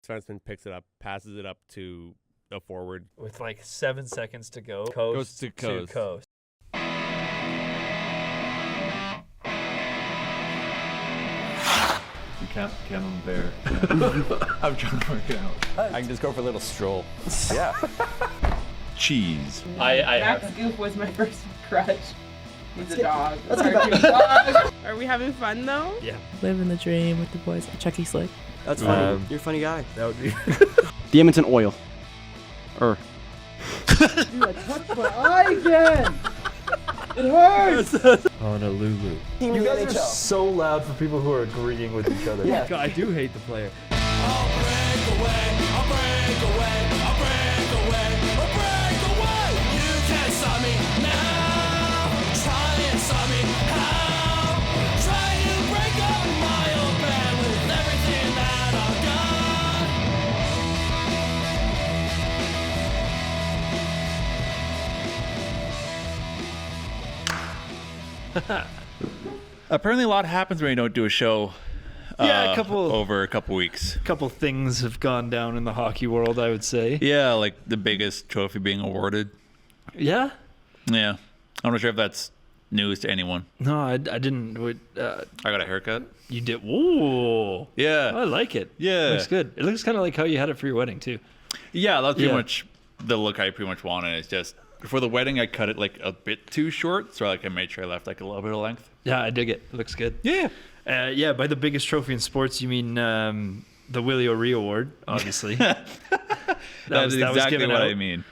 defenseman picks it up, passes it up to a forward. With like 7 seconds to go. Goes to coast. Camembert. I'm trying to work it out. I can just go for a little stroll. Yeah. Cheese. Max Goof was my first crush. He's a dog. Let's get back. Are we having fun though? Yeah. Living the dream with the boys at Chucky Slick. That's funny. You're a funny guy. That would be. The Edmonton Oil. Dude, I touched my eye again! It hurts! Honolulu. You guys are so loud for people who are agreeing with each other. Yeah. God, I do hate the player. Apparently, a lot happens when you don't do a show. Yeah, over a couple weeks. A couple things have gone down in the hockey world, I would say. Yeah, like the biggest trophy being awarded. Yeah? Yeah, I'm not sure if that's news to anyone. No, I didn't. I got a haircut. You did? Ooh. Yeah, I like it. Yeah, looks good. It looks kind of like how you had it for your wedding too. Yeah, that's pretty much the look I pretty much wanted. It's just for the wedding, I cut it like a bit too short, so I made sure I left like a little bit of length. Yeah, I dig it. It looks good. Yeah. Yeah, by the biggest trophy in sports, you mean the Willie O'Ree Award, obviously. That is exactly what I mean.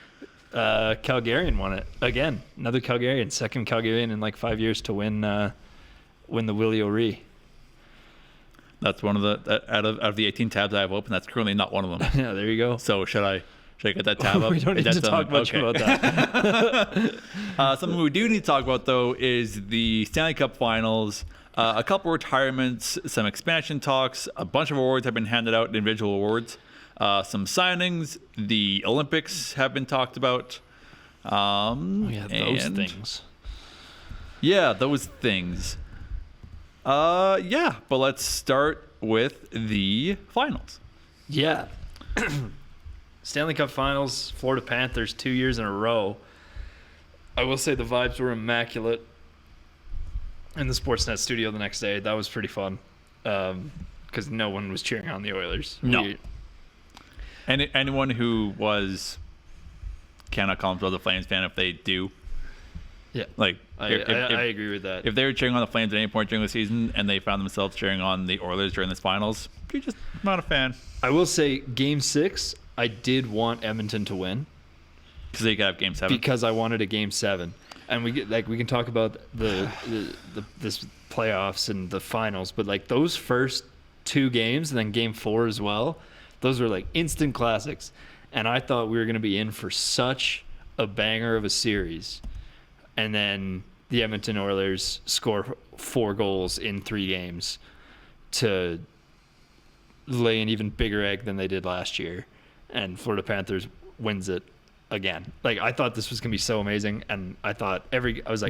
Calgarian won it again. Another Calgarian, second Calgarian in like 5 years to win the Willie O'Ree. That's one of the out of the 18 tabs I have open. That's currently not one of them. Yeah, there you go. So should I get that tab up? We don't need to talk much about that. Something we do need to talk about though is the Stanley Cup Finals. A couple retirements, some expansion talks, a bunch of awards have been handed out, individual awards. Some signings. The Olympics have been talked about. Those things. Yeah, those things. Yeah, but let's start with the finals. Yeah. Stanley Cup Finals, Florida Panthers, 2 years in a row. I will say the vibes were immaculate in the Sportsnet studio the next day. That was pretty fun because no one was cheering on the Oilers. No. Anyone who cannot call themselves a Flames fan if they do. Yeah. Like, I agree with that. If they were cheering on the Flames at any point during the season and they found themselves cheering on the Oilers during this finals, you're just not a fan. I will say Game 6, I did want Edmonton to win. Because they could have Game 7. Because I wanted a Game 7. And we can talk about this playoffs and the finals, but like those first two games and then Game 4 as well, those were like instant classics. And I thought we were going to be in for such a banger of a series. And then the Edmonton Oilers score 4 goals in 3 games to lay an even bigger egg than they did last year. And Florida Panthers wins it again. Like, I thought this was going to be so amazing. And I thought every game's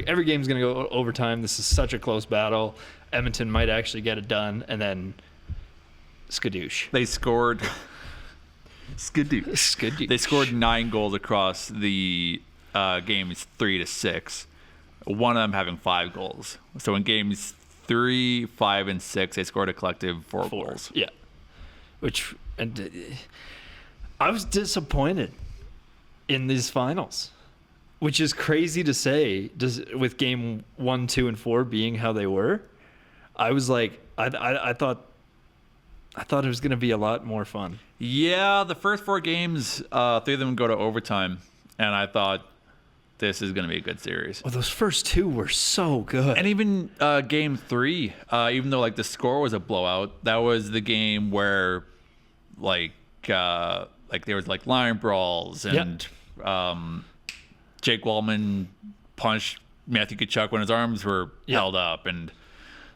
going to go overtime. This is such a close battle. Edmonton might actually get it done. And then skadoosh. They scored skadoosh. They scored 9 goals across the games 3-6. One of them having 5 goals. So in games 3, 5, and 6, they scored a collective 4 goals. Yeah. I was disappointed in these finals, which is crazy to say. With game 1, 2, and 4 being how they were, I was like, I thought it was going to be a lot more fun. Yeah, the first 4 games, 3 of them go to overtime, and I thought this is going to be a good series. Well, those first 2 were so good. And even game 3, even though like the score was a blowout, that was the game where like there was like line brawls and Jake Wallman punched Matthew Tkachuk when his arms were held up, and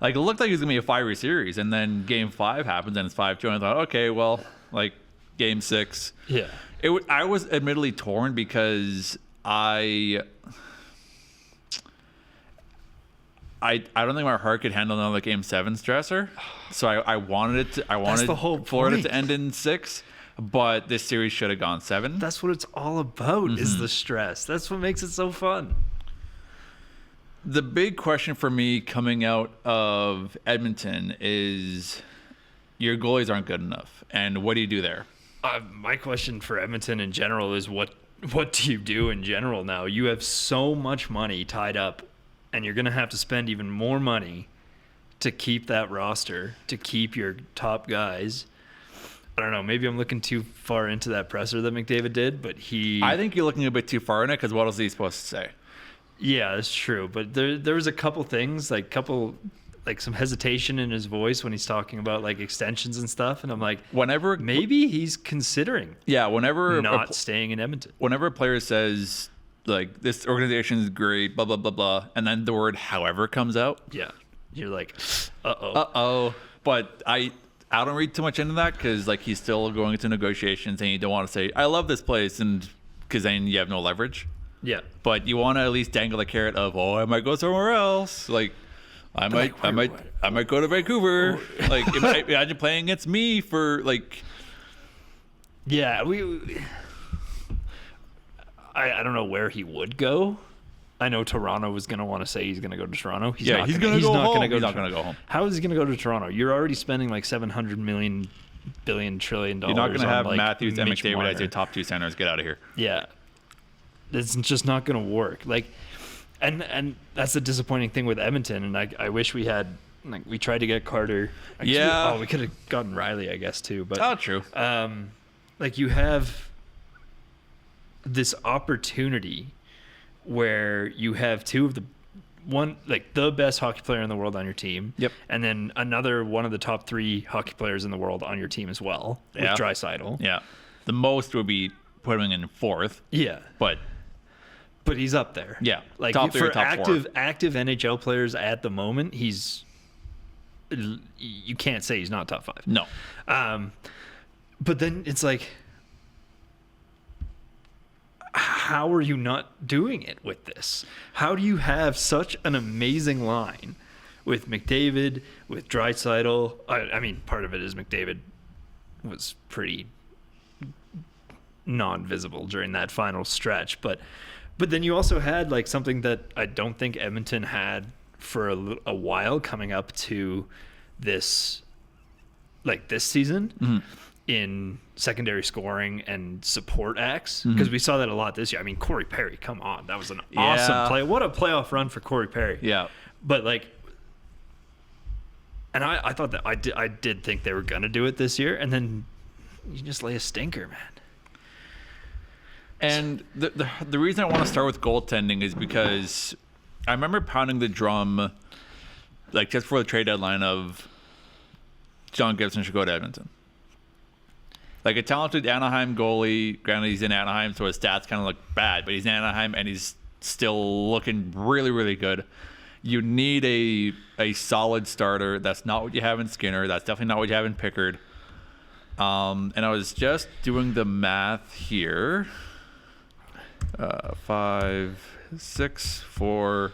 like it looked like it was gonna be a fiery series. And then game 5 happens and it's 5-2, and I thought, okay, well, like game 6. Yeah. I was admittedly torn because I don't think my heart could handle another game 7 stressor. So I wanted it to, the whole Florida point. to end in 6. but this series should have gone 7. That's what it's all about, is the stress. That's what makes it so fun. The big question for me coming out of Edmonton is your goalies aren't good enough. And what do you do there? My question for Edmonton in general is what do you do in general now? You have so much money tied up, and you're going to have to spend even more money to keep that roster, to keep your top guys. I don't know. Maybe I'm looking too far into that presser that McDavid did, but I think you're looking a bit too far in it, because what else is he supposed to say? Yeah, that's true. But there was a couple things, like some hesitation in his voice when he's talking about like extensions and stuff, and I'm like, Whenever maybe he's considering whenever not staying in Edmonton. whenever a player says like this organization is great, blah blah blah blah, and then the word however comes out, Yeah, you're like, uh-oh. oh. But I don't read too much into that, because like he's still going into negotiations, and you don't want to say I love this place, and because then you have no leverage. Yeah. But you want to at least dangle the carrot of, oh, I might go somewhere else. Like I might go to Vancouver. Like imagine playing against me for like. Yeah, I don't know where he would go. I know Toronto was going to want to say he's going to go to Toronto. He's not gonna go home. How is he going to go to Toronto? You're already spending like $700 million, billion, trillion dollars. You're not going to have like Matthews and Mitch McDavid Marner. as your top 2 centers. Get out of here. Yeah, it's just not going to work. Like, and that's the disappointing thing with Edmonton. And I wish we had, like, we tried to get Carter. We could have gotten Riley, I guess, too. But true. like, you have this opportunity where you have two of the best hockey player in the world on your team. Yep. And then another one of the top 3 hockey players in the world on your team as well, with Yeah. Draisaitl. Yeah. The most would be putting in 4th, Yeah. but But he's up there. Yeah. Like, Top 3 for or top 4. active NHL players at the moment, you can't say he's not top 5. No. But then it's like, how are you not doing it with this? How do you have such an amazing line with McDavid, with Draisaitl? I mean, part of it is McDavid was pretty non-visible during that final stretch, but then you also had like something that I don't think Edmonton had for a while coming up to this season in secondary scoring and support acts, because we saw that a lot this year. I mean, Corey Perry, come on, that was an awesome play. What a playoff run for Corey Perry. Yeah. But like, and I thought that I did think they were gonna do it this year, and then you just lay a stinker, man. And the reason I want to start with goaltending is because I remember pounding the drum, like just before the trade deadline, of John Gibson should go to Edmonton. Like a talented Anaheim goalie, granted he's in Anaheim, so his stats kind of look bad, but he's in Anaheim and he's still looking really, really good. You need a solid starter. That's not what you have in Skinner. That's definitely not what you have in Pickard. And I was just doing the math here. 5, 6, 4,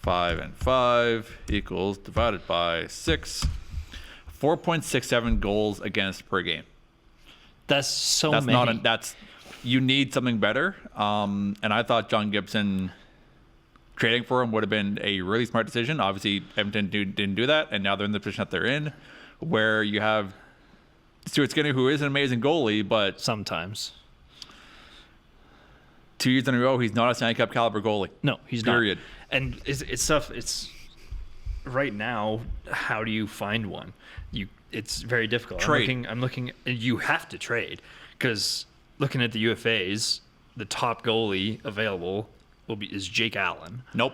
5, and 5 equals divided by 6. 4.67 goals against per game. That's many. You need something better. And I thought John Gibson trading for him would have been a really smart decision. Obviously, Edmonton didn't do that, and now they're in the position that they're in, where you have Stuart Skinner, who is an amazing goalie, but sometimes 2 years in a row, he's not a Stanley Cup caliber goalie. No, he's Period. not. And it's tough. It's right now. How do you find one? It's very difficult. Trade. I'm looking. You have to trade, because looking at the UFAs, the top goalie available is Jake Allen. Nope.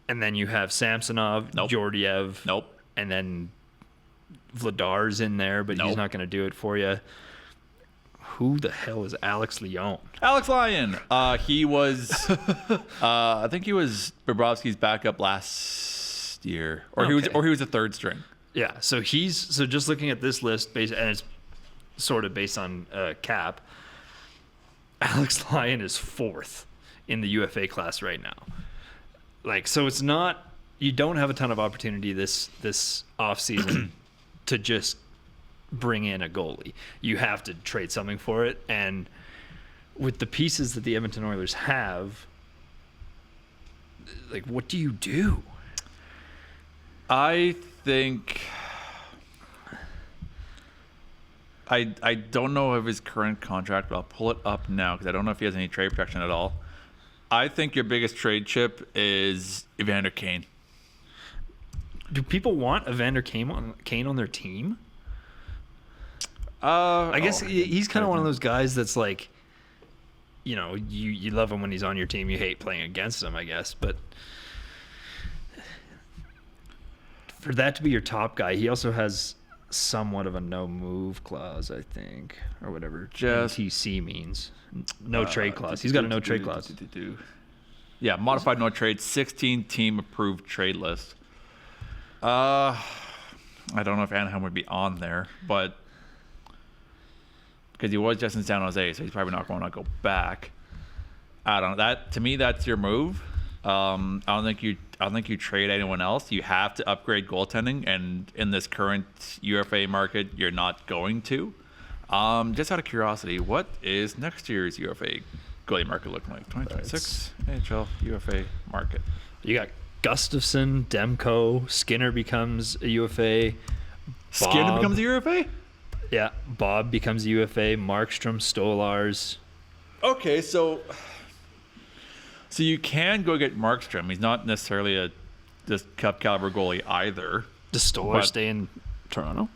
And then you have Samsonov, Nope. Georgiev. Nope. And then Vladar's in there, but Nope. he's not going to do it for you. Who the hell is Alex Lyon? Alex Lyon. He was, I think he was Bobrovsky's backup last year, or he was a third string. Yeah, so just looking at this list, and it's sort of based on cap. Alex Lyon is 4th in the UFA class right now. Like, so it's not, you don't have a ton of opportunity this off season to just bring in a goalie. You have to trade something for it. And with the pieces that the Edmonton Oilers have, like, what do you do? I think I don't know of his current contract, but I'll pull it up now because I don't know if he has any trade protection at all. I think your biggest trade chip is Evander Kane. Do people want Evander Kane on their team? I guess he's kind of one of those guys that's like, you know, you love him when he's on your team. You hate playing against him, I guess. But for that to be your top guy, he also has somewhat of a no move clause, I think, or whatever Just NTC means. No trade clause. He's got a no trade clause. Yeah, modified no trade, 16 team approved trade list. I don't know if Anaheim would be on there, but because he was just in San Jose, so he's probably not going to go back. I don't know. That to me, that's your move. I don't think you trade anyone else. You have to upgrade goaltending, and in this current UFA market, you're not going to. Just out of curiosity, what is next year's UFA goalie market looking like? 2026 NHL UFA market. You got Gustafson, Demko, Skinner becomes a UFA. Skinner Bob- becomes a UFA? Yeah, Bob becomes a UFA. Markstrom, Stolars. Okay, so you can go get Markstrom. He's not necessarily this cup caliber goalie either. Does Stolar But- stay in Toronto?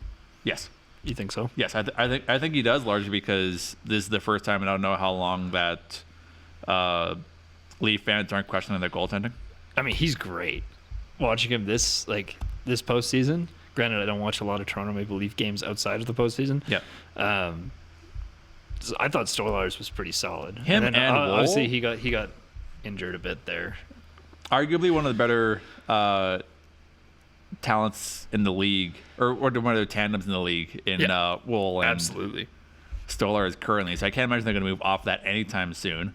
Yes. You think so? Yes, I think he does, largely because this is the first time, and I don't know how long that Leaf fans aren't questioning their goaltending. I mean, he's great. Watching him this postseason. Granted, I don't watch a lot of Toronto Maple Leaf games outside of the postseason. Yeah. So I thought Stolars was pretty solid. Him then, and Woll? obviously he got injured a bit there. Arguably one of the better talents in the league, or one of the tandems in the league in Woll and Absolutely. Stolar is currently. So I can't imagine they're going to move off that anytime soon.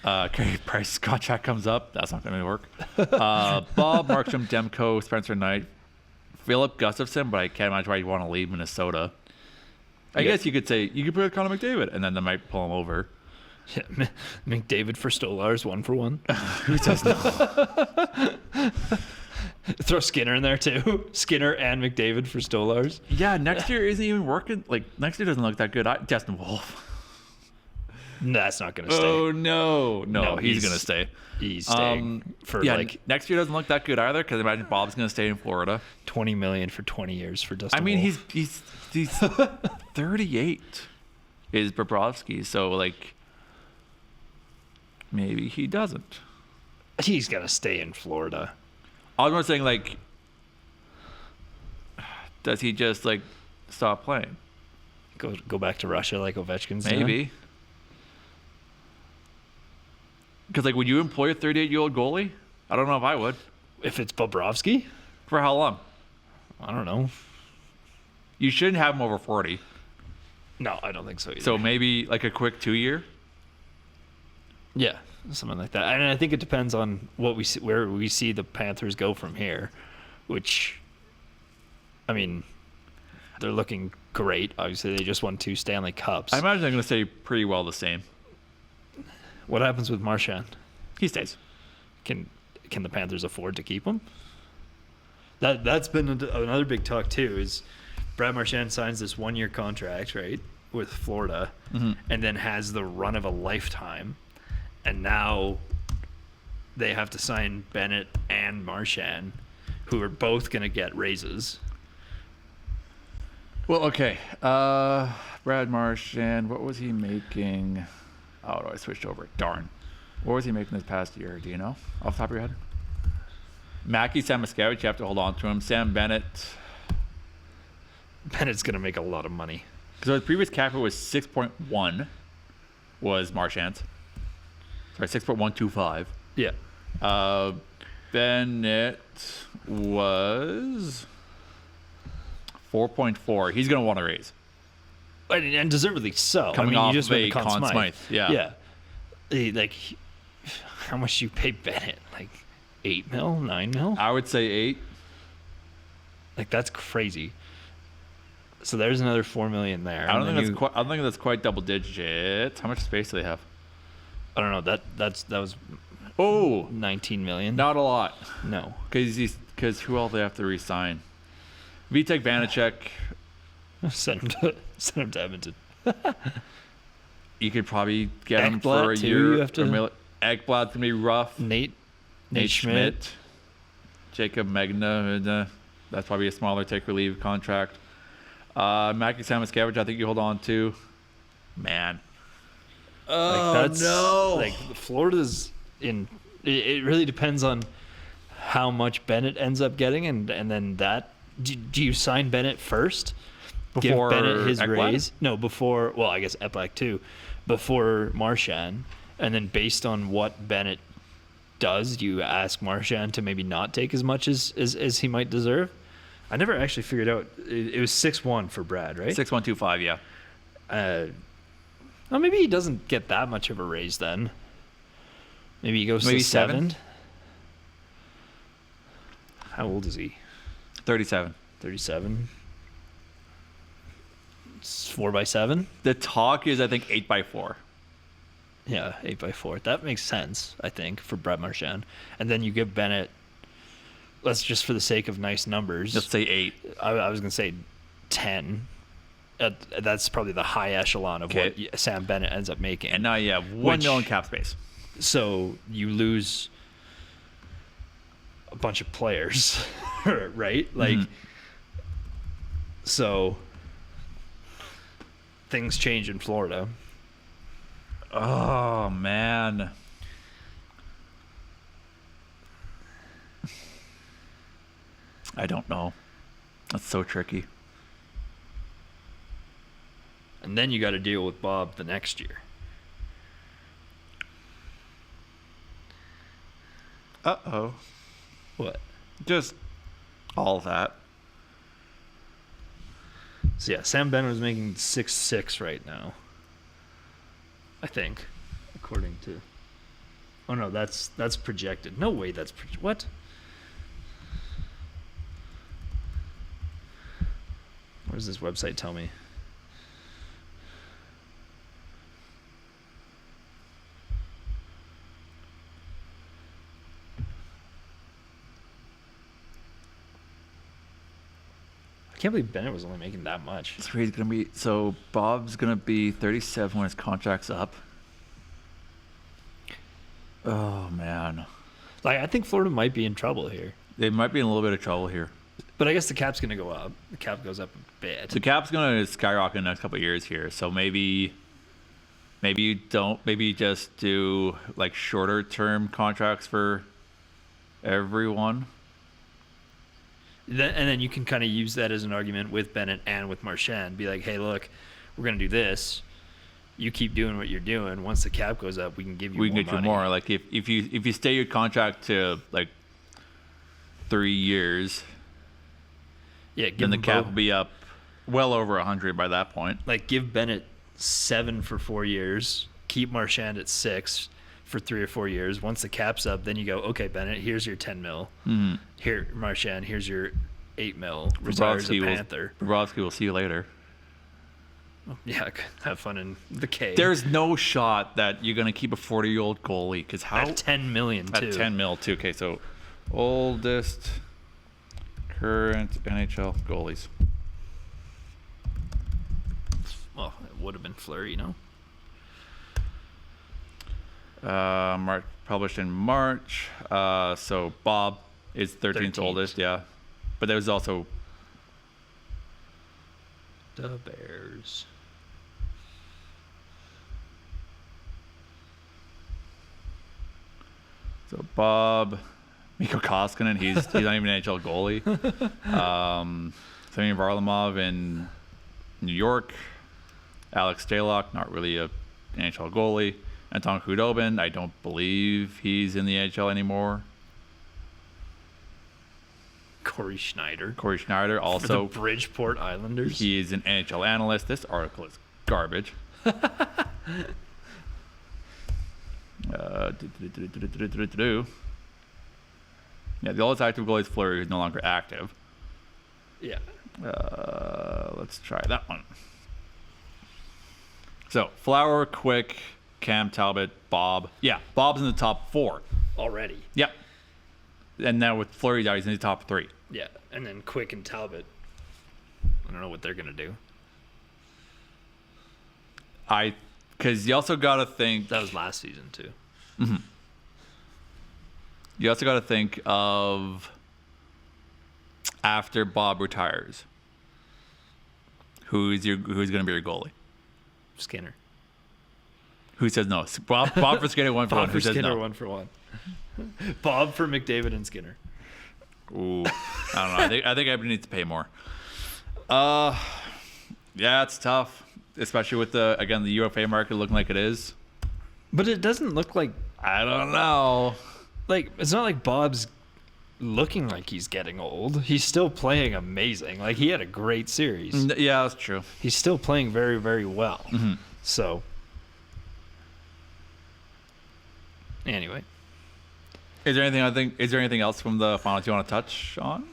Carey Price's contract comes up. That's not going to work. Bob, Markstrom, Demko, Spencer Knight, Philip Gustafson, but I can't imagine why you want to leave Minnesota. I guess you could say you could put Connor McDavid, and then they might pull him over. Yeah, McDavid for Stolars, 1-for-1. Who does not? Throw Skinner in there too. Skinner and McDavid for Stolars. Yeah, next year isn't even working. Like next year doesn't look that good. Justin Wolf. That's not going to stay. Oh no, No, he's gonna stay. He's staying for Yeah, like next year doesn't look that good either. Because imagine Bob's gonna stay in Florida. $20 million for 20 years for Dustin I mean, Wolf. he's 38 is Bobrovsky, so like maybe he doesn't. He's got to stay in Florida. I was more saying like, does he just like stop playing? Go back to Russia like Ovechkin's doing? Maybe. Because like, would you employ a 38-year-old goalie? I don't know if I would. If it's Bobrovsky, For how long? I don't know. You shouldn't have him over 40. No, I don't think so either. So maybe like a quick 2-year. yeah, something like that. And I think it depends on what we see, where we see the Panthers go from here. Which, I mean, they're looking great. Obviously, they just won 2 Stanley Cups. I imagine they're going to stay pretty well the same. What happens with Marchand? He stays. Can the Panthers afford to keep him? That's been another big talk too. Is Brad Marchand signs this 1-year contract, right, with Florida, and then has the run of a lifetime, and now they have to sign Bennett and Marchand, who are both going to get raises. Well, okay. Brad Marchand, what was he making? Oh, no, I switched over. Darn. What was he making this past year? Do you know off the top of your head? Mackie Samoskevich, you have to hold on to him. Sam Bennett. Bennett's going to make a lot of money. So his previous cap was 6.1 was Marchand's. Sorry, 6.125. Yeah. Bennett was 4.4. He's going to want to raise. And deservedly so. Coming I mean, off you just of went a to Conn Conn Smythe. Smythe, yeah. Like, how much do you pay Bennett? Like 8 mil, 9 mil? I would say 8. Like, that's crazy. So there's another 4 million there. I And don't then think that's quite double digits. How much space do they have? I don't know. That was Oh, 19 million. not a lot. No. Because who else they have to re-sign? Vitek Vanacek. Send him to Edmonton. You could probably get him Ekblad, for a too, year. you have to- Ekblad's gonna be rough. Nate Schmidt. Jacob Magna. That's probably a smaller take or leave contract. Mackie Samuskevich, I think you hold on to. Man. Like Florida's in. It really depends on how much Bennett ends up getting, and then that. Do you sign Bennett first? Before Give Bennett his Ekblad? raise? No, before. Well, I guess Eplak too. Before Marchand, and then based on what Bennett does, you ask Marchand to maybe not take as much as he might deserve. I never actually figured out. It was 6-1 for Brad, right? 6125, yeah. Well, maybe he doesn't get that much of a raise then. Maybe he goes Maybe to 7. 7? How old is he? 37. 37. It's 4x7. The talk is, I think, 8x4. Yeah, 8x4. That makes sense, I think, for Brett Marchand. And then you give Bennett. Let's just for the sake of nice numbers. Just say 8. I was gonna say 10. That's probably the high echelon of Okay. what Sam Bennett ends up making. And now you have 1 Which- million cap space. So you lose a bunch of players, right? Like, so things change in Florida. Oh, man. I don't know. That's so tricky. And then you got to deal with Bob the next year. Uh-oh. What? Just all that. So yeah, Sam Bennett was making 6-6 right now. I think, according to. Oh no, that's projected. No way, that's what? What does this website tell me? I can't believe Bennett was only making that much. So he's gonna be Bob's gonna be 37 when his contract's up. Oh man. Like, I think Florida might be in trouble here. They might be in a little bit of trouble here. But I guess the cap's going to go up. The cap goes up a bit. The cap's gonna skyrocket in the next couple of years here. So maybe you just do like shorter term contracts for everyone. And then you can kind of use that as an argument with Bennett and with Marchand. Be like, hey, look, we're going to do this. You keep doing what you're doing. Once the cap goes up, we can give you We more can get money. you more. Like if you stay your contract to like 3 years, Yeah, give then the them cap both- will be up well over 100 by that point. Like, give Bennett 7 for 4 years. Keep Marchand at 6 for 3 or 4 years. Once the cap's up, then you go, okay, Bennett, here's your 10 mil. Mm-hmm. Here, Marchand, here's your 8 mil. Retires a Panther. Bobrovsky will see you later. Yeah, have fun in the cave. There's no shot that you're gonna keep a 40-year-old goalie because how at 10 million too. at 10 mil too. Okay, so oldest current NHL goalies. Well, it would have been Fleury, no? Published in March. So Bob is 13th 13th. oldest, yeah. But there was also The Bears. so Bob, Mikko Koskinen. He's not even an NHL goalie. Semyon Varlamov in New York. Alex Stalock, not really a NHL goalie. Anton Khudobin, I don't believe he's in the NHL anymore. Corey Schneider. Corey Schneider, For the also Bridgeport Islanders. he is an NHL analyst. This article is garbage. Yeah, the oldest active goalie is Fleury, who's no longer active. Yeah. Let's try that one. So Flower, Quick, Cam, Talbot, Bob. Yeah, Bob's in the top 4 already. Yep. And now with Fleury, he's in the top 3. Yeah, and then Quick and Talbot. I don't know what they're gonna do. Because you also got to think. That was last season too. You also got to think of after Bob retires, who's going to be your goalie? Skinner. Who says no? Bob for Skinner, 1 for 1. Bob Who for says Skinner, no? 1 for 1. Bob for McDavid and Skinner. Ooh, I don't know. I think everybody needs to pay more. Yeah, it's tough, especially with the UFA market looking like it is. But it doesn't look like I don't know. like it's not like Bob's looking like he's getting old. He's still playing amazing. Like he had a great series. Yeah, that's true. He's still playing very, very well. So anyway, Is there anything else from the finals you want to touch on?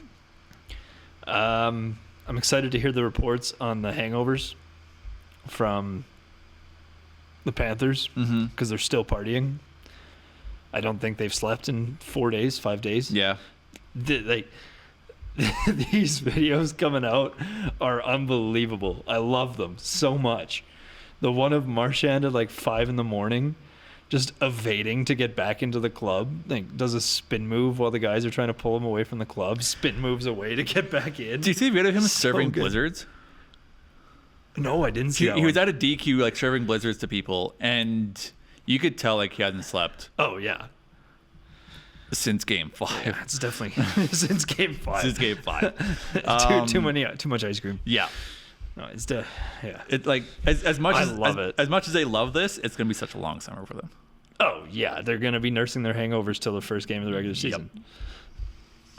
I'm excited to hear the reports on the hangovers from the Panthers because they're still partying. I don't think they've slept in 4 days, 5 days. Yeah. These videos coming out are unbelievable. I love them so much. The one of Marchand at like 5 a.m, just evading to get back into the club, like does a spin move while the guys are trying to pull him away from the club. Spin moves away to get back in. Do you see a video of him So serving good. blizzards? No, I didn't see that He was one. at a DQ like serving blizzards to people, and you could tell like he hadn't slept Oh yeah, since game 5. it's definitely since game 5. Since game 5. Too much ice cream. Yeah. No, it's yeah. It like as much I as love it. as much as they love this, it's gonna be such a long summer for them. Oh yeah, they're gonna be nursing their hangovers till the first game of the regular season.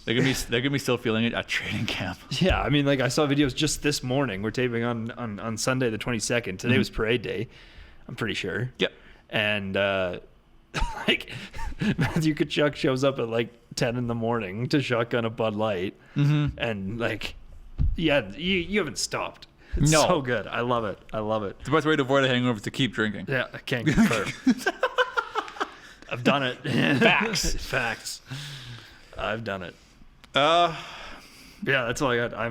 They're gonna be still feeling it at training camp. Yeah, I mean, like I saw videos just this morning. We're taping on Sunday the 22nd. Today was parade day. I'm pretty sure. Yep. And like Matthew Tkachuk shows up at like 10 a.m. to shotgun a Bud Light, and like, yeah, you haven't stopped. It's No. so good. I love it. I love it. The best way to avoid a hangover is to keep drinking. Yeah, I can't confirm. I've done it. Facts. Facts. I've done it. Yeah, that's all I got. I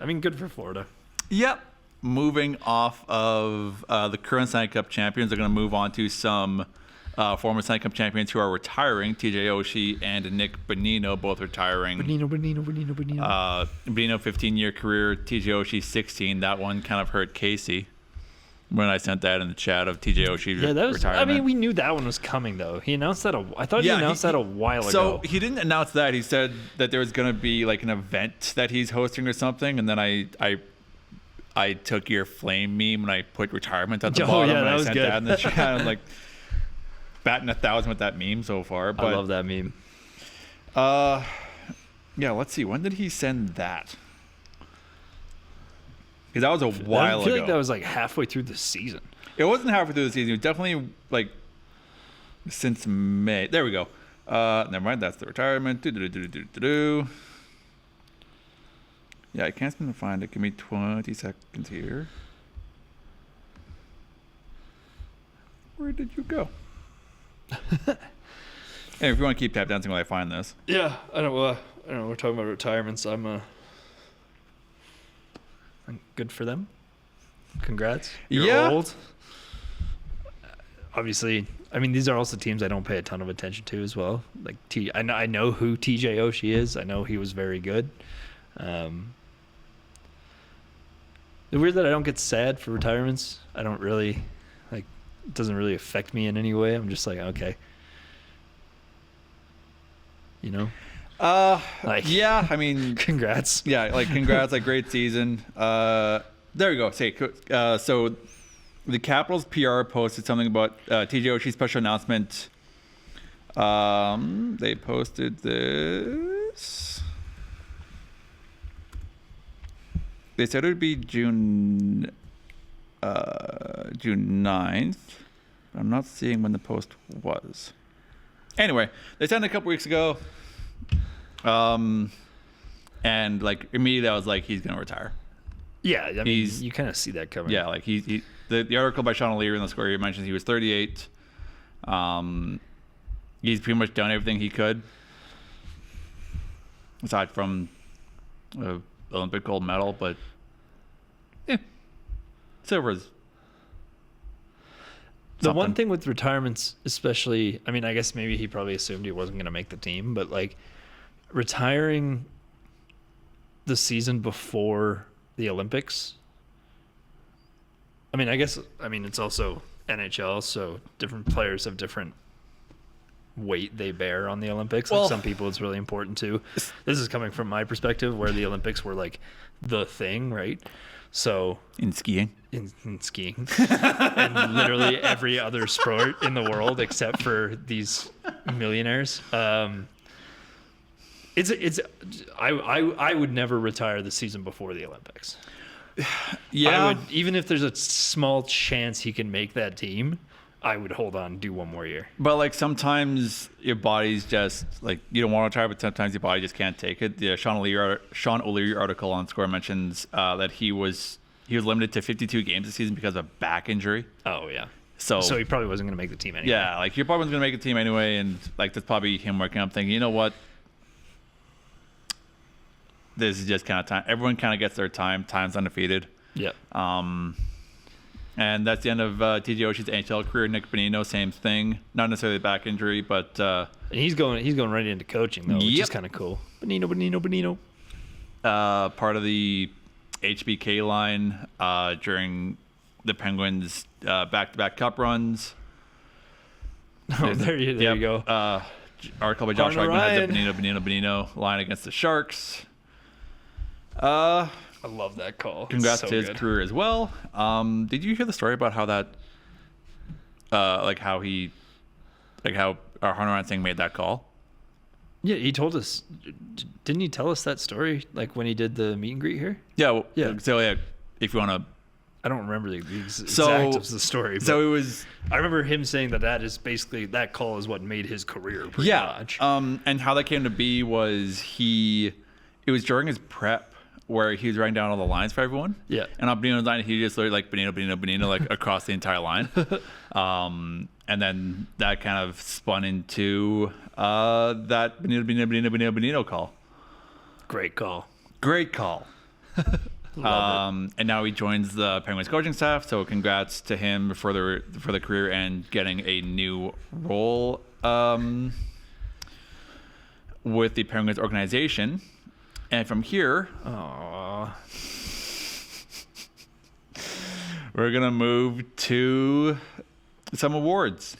mean, good for Florida. Yep. Moving off of the current Stanley Cup champions, they're going to move on to some former Stanley Cup champions who are retiring. TJ Oshie and Nick Bonino both retiring. Bonino. Bonino 15-year career, TJ Oshie 16. That one kind of hurt Casey when I sent that in the chat of TJ Oshie Yeah, that was. retirement. I mean, we knew that one was coming though. He announced that. I thought he announced that a while ago. So he didn't announce that. He said that there was going to be like an event that he's hosting or something, and then I took your flame meme and I put retirement at the Oh, bottom, yeah, and that I was sent good. that in the chat. I'm like batting 1,000 with that meme so far. But I love that meme. yeah, let's see. When did he send that? Because that was a while I feel ago. like that was like halfway through the season. It wasn't halfway through the season. It was definitely like since May. There we go. Never mind. That's the retirement. Do. Yeah, I can't seem to find it. Give me 20 seconds here. Where did you go? And if you want to keep tap dancing while I find this. Yeah, I don't know. We're talking about retirements. I'm good for them. Congrats. You're Yeah. old. Obviously, I mean, these are also teams I don't pay a ton of attention to as well. Like I know who TJ Oshie is. I know he was very good. It's weird that I don't get sad for retirements. I don't really like. It doesn't really affect me in any way. I'm just like, okay. You know? Like, Yeah, I mean, congrats. yeah, like congrats, like great season. There we go. So the Capitals PR posted something about TJ Oshie's special announcement. They posted this. They said it would be June 9th. I'm not seeing when the post was. Anyway, they sent it a couple weeks ago. And like immediately I was like, he's gonna retire. Yeah, I mean, He's- you kind of see that coming. Yeah, like the article by Sean O'Leary in the score here mentions he was 38. He's pretty much done everything he could, aside from Olympic gold medal. But yeah, silver is The one something. thing with retirements, especially, I mean, I guess maybe he probably assumed he wasn't going to make the team, but like retiring the season before the Olympics. I mean, it's also NHL, so different players have different weight they bear on the Olympics. Well- Like some people, it's really important too. This is coming from my perspective, where the Olympics were like the thing, right? So in skiing. in skiing and literally every other sport in the world except for these millionaires. I would never retire the season before the Olympics. Yeah, I would, even if there's a small chance he can make that team, I would hold on, do one more year. but like sometimes your body's just like you don't want to retire, but sometimes your body just can't take it. The Sean O'Leary article on Score mentions that he was limited to 52 games this season because of a back injury. Oh yeah. So he probably wasn't going to make the team anyway. yeah, like your probably wasn't gonna make a team anyway, and like that's probably him working up thinking, you know what, this is just kind of time. Everyone kind of gets their time. Time's undefeated. Yeah. And that's the end of TJ Oshie's NHL career. Nick Bonino, same thing. Not necessarily a back injury, but And he's going right into coaching though, which Yep. is kind of cool. Bonino. part of the HBK line during the Penguins' back-to-back cup runs. Oh, there you go. Article by Josh Partner Reichman had Ryan. the Bonino line against the Sharks. I love that call. Congrats So to his good. career as well. Did you hear the story about how that, how Hunter Singh made that call? Yeah, he told us. Didn't he tell us that story like when he did the meet and greet here? Yeah. Well, Yeah. So yeah, if you want to. I don't remember the So- exact of the story. But So it was. I remember him saying that is basically that call is what made his career. Pretty much. And how that came to be was it was during his prep where he was writing down all the lines for everyone. Yeah. And on Bonino's line, he just started like Bonino, like across the entire line. And then that kind of spun into that Bonino call. Great call. Great call. And now he joins the Penguins coaching staff. So congrats to him for the career and getting a new role with the Penguins organization. And from here, we're gonna move to some awards,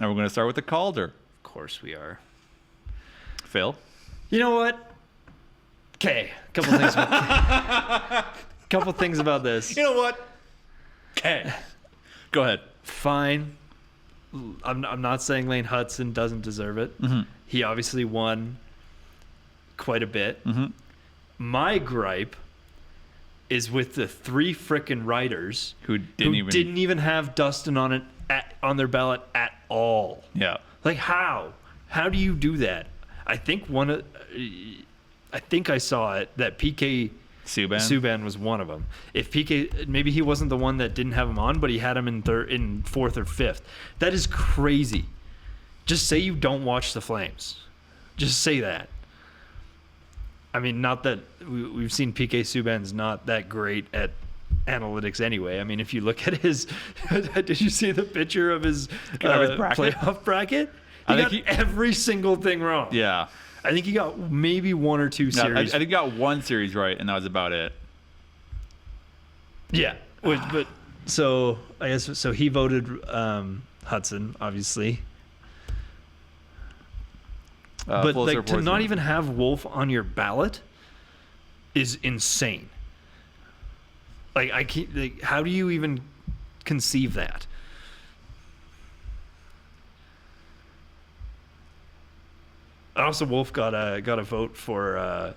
and we're gonna start with the Calder. Of course we are. Phil. You know what? Okay, couple things about this. You know what? Okay. Go ahead. Fine. I'm not saying Lane Hudson doesn't deserve it. He obviously won quite a bit. My gripe is with the three frickin' writers Who didn't even have Dustin on it on their ballot at all. Yeah. Like how? How do you do that? I think I saw it that PK Subban was one of them. If PK, maybe he wasn't the one that didn't have him on, but he had him in fourth or fifth. That is crazy. Just say you don't watch the Flames. Just say that. I mean, not that we've seen PK Subban's not that great at analytics anyway. I mean, if you look at his, did you see the picture of his, bracket? playoff bracket? I He think got every single thing wrong. Yeah. I think he got maybe one or two I series. think he got one series right, and that was about it. Yeah, but so I guess so he voted Hudson, obviously, but Full like to reports not and- even have Wolf on your ballot is insane. Like I can't. Like, how do you even conceive that? Also, Wolf got a vote for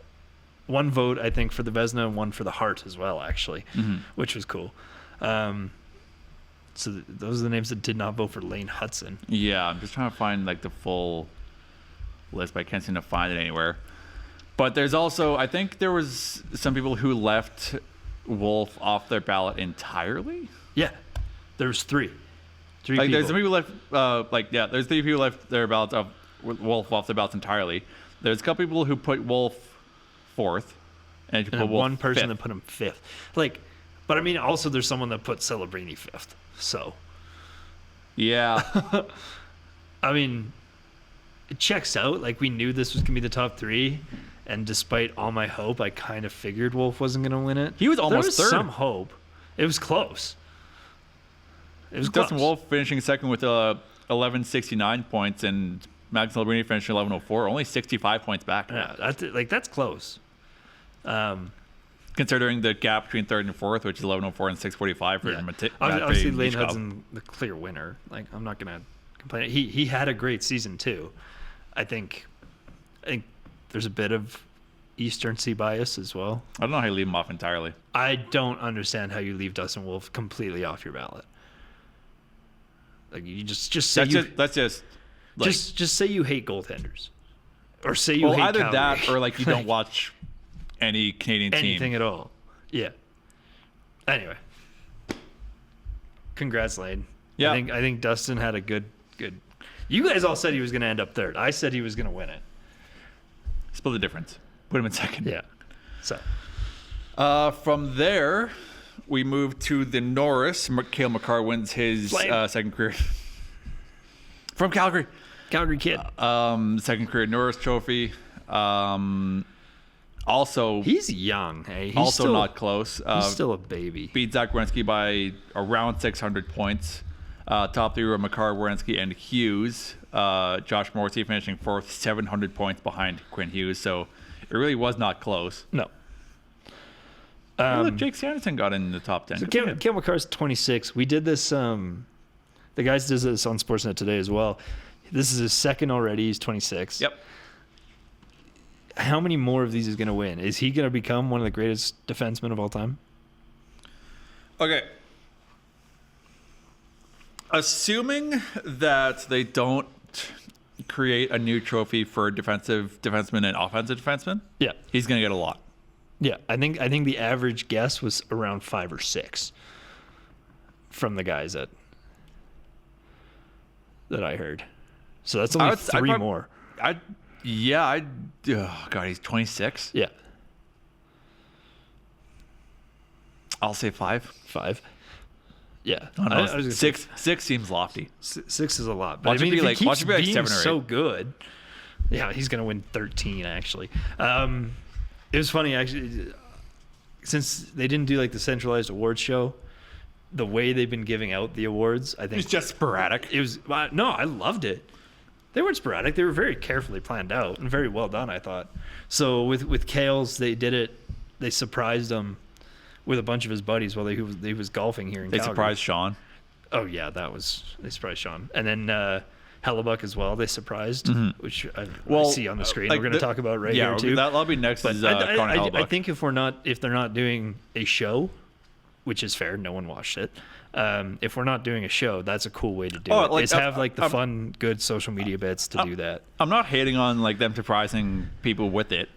one vote, I think, for the Vezina and one for the Hart as well, actually, which was cool. So those are the names that did not vote for Lane Hudson. Yeah, I'm just trying to find like the full list, but I can't seem to find it anywhere. But there's also, I think there was some people who left Wolf off their ballot entirely. Yeah, there's three. Three Like people. there's some people left, there's 3 people left their ballots of Wolf off their ballots entirely. There's a couple people who put Wolf 4th, and, and put Wolf one person 5th. that put him 5th. Like, but I mean, also there's someone that put Celebrini 5th. So, Yeah, I mean, it checks out. Like, we knew this was gonna be the top 3, and despite all my hope, I kind of figured Wolf wasn't gonna win it. He was almost there was third. some hope. It was close. It was Dustin close. Wolf finishing second with 1169 points, and Max Celebrini finishing 1104, only 65 points back. Yeah, that's close. Considering the gap between third and fourth, which is 1104 and 645 for Obviously, Lane Michkov. Hudson, the clear winner. Like, I'm not gonna complain. He had a great season too. I think there's a bit of Eastern bias as well. I don't know how you leave him off entirely. I don't understand how you leave Dustin Wolf completely off your ballot. Like, you just say That's just like, just say you hate goaltenders, or say you well, hate either Calgary. that or like you don't watch any Canadian anything team. at all. Yeah. Anyway, congrats, Lane. Yeah. I think Dustin had a good. You guys all said he was going to end up third. I said he was going to win it. Split the difference. Put him in second. Yeah. So From there, we move to the Norris. Cale Makar wins his Flame. second career from Calgary. Calgary kid. Second career Norris Trophy. Also, He's young. Hey, he's also still, not close. He's still a baby. Beat Zach Werenski by around 600 points. Top 3 were Makar, Werenski, and Hughes. Josh Morrissey finishing 4th, 700 points behind Quinn Hughes. So it really was not close. No. Look, Jake Sanderson got in the top 10. So Good for him. Cale Makar's 26. We did this. The guys did this on Sportsnet today as well. This is his second already. He's 26. Yep. How many more of these is going to win? Is he going to become one of the greatest defensemen of all time? Okay. Assuming that they don't create a new trophy for defensive defenseman and offensive defenseman, Yeah. he's going to get a lot. Yeah, I think the average guess was around 5 or 6 from the guys that I heard. So that's only 3 more. Oh God, he's 26. Yeah, I'll say 5. 5. Yeah, Oh, no, I was gonna say 6 seems lofty. 6 is a lot. But Watch I it mean, be if like- watch he it be like keeps 7 being or 8. so good, yeah, he's gonna win 13 actually. It was funny actually, since they didn't do like the centralized awards show, the way they've been giving out the awards, I think It's just sporadic. it was no, I loved it. They weren't sporadic. They were very carefully planned out and very well done, I thought. So with Kale's, they did it. They surprised him with a bunch of his buddies while he was golfing here in They Calgary. surprised Sean. Oh yeah, they surprised Sean, and then Hellebuck as well. They surprised, which I see on the screen. like We're going to talk about right here too. That'll be next. But Is I Connor Hellebuck. I think if they're not doing a show, which is fair, no one watched it. If we're not doing a show, that's a cool way to do Oh, it. like, Is have like the fun, good social media bits to do that. I'm not hating on like them surprising people with it.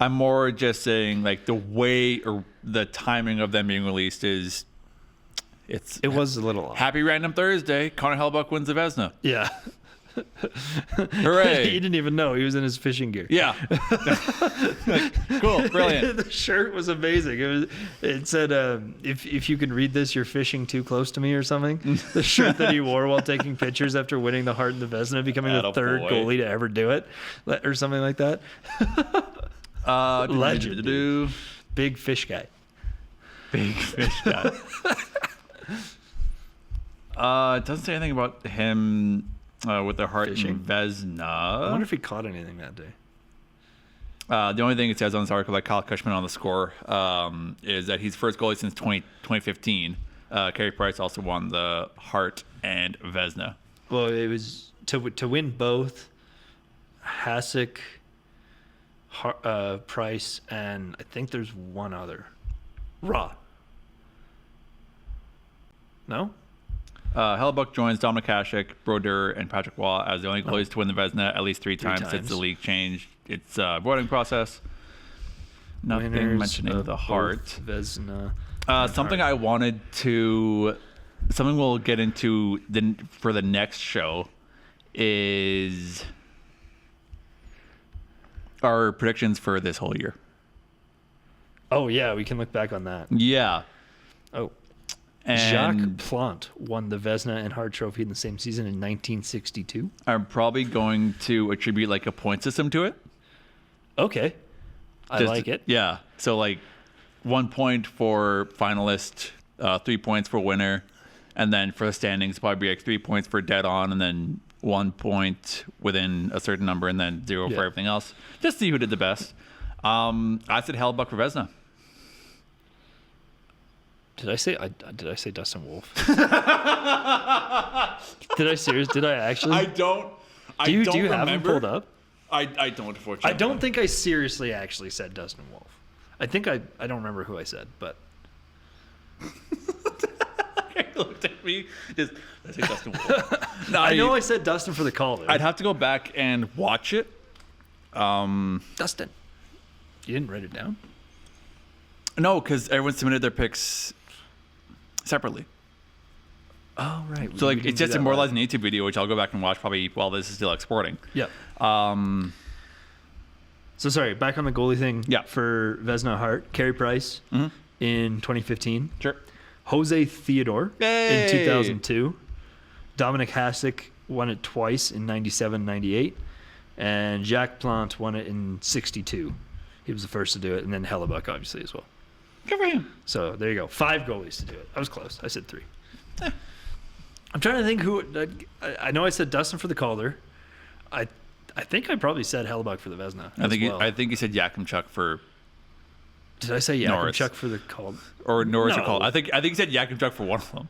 I'm more just saying like the way or the timing of them being released is It was a little off. happy random Thursday. Connor Hellebuck wins the Vezina. Yeah. Hooray. He didn't even know he was in his fishing gear. Yeah. Cool. Brilliant. The shirt was amazing. It said, if you can read this, you're fishing too close to me or something. The shirt that he wore while taking pictures after winning the Hart and the Vezina, becoming the third Attaboy. goalie to ever do it, or something like that. Legend, Do Big fish guy. big fish guy. It doesn't say anything about him with the Hart Fishing. and Vezina. I wonder if he caught anything that day. The only thing it says on this article by Kyle Cushman on the score is that he's first goalie since 2015. Carey Price also won the Hart and Vezina. Well, it was to win both. Hasek, Price, and I think there's one other. Raw. No? Hellebuck joins Dominic Hasek, Brodeur, and Patrick Waugh as the only goalies to win the Vezina at least three times since times. the league changed its voting process. Nothing Winners mentioning of the both Hart. Vezina. Something I wanted to, something we'll get into for the next show is our predictions for this whole year. Oh yeah, we can look back on that. Yeah. Oh, And Jacques Plante won the Vezina and Hart Trophy in the same season in 1962. I'm probably going to attribute like a point system to it. Okay, I Just- like it. Yeah. So like 1 point for finalist, 3 points for winner, and then for the standings, probably be like 3 points for dead on, and then 1 point within a certain number, and then 0 for Yeah. everything else. Just see who did the best. I said Hellebuck for Vezina. Did I say Dustin Wolf? Did I serious? Did I actually? don't. do you have him pulled up? I don't. Unfortunately, I don't think I seriously actually said Dustin Wolf. I think I don't remember who I said, but He looked at me. Just I said Dustin Wolf. No, I know I said Dustin for the call. I'd have to go back and watch it. Dustin. You didn't write it down? No, because everyone submitted their picks separately. Oh right. So like it's just immortalized in a YouTube video, which I'll go back and watch probably while this is still exporting. Yep. So sorry, back on the goalie thing. Yeah. For Vezina Hart, Carey Price in 2015. Sure. Jose Theodore Hey! in 2002. Dominic Hasek won it twice in 97, 98. And Jacques Plante won it in 62. He was the first to do it. And then Hellebuck, obviously, as well. Good for him. So there you go. 5 goalies to do it. I was close. I said 3. I'm trying to think who. I know I said Dustin for the Calder. I think I probably said Hellebuck for the Vezina. I think you said Yakimchuk for Did I say Norris. Yakimchuk for the Calder? or Norris or No. Call. I think you said Yakimchuk for one of them.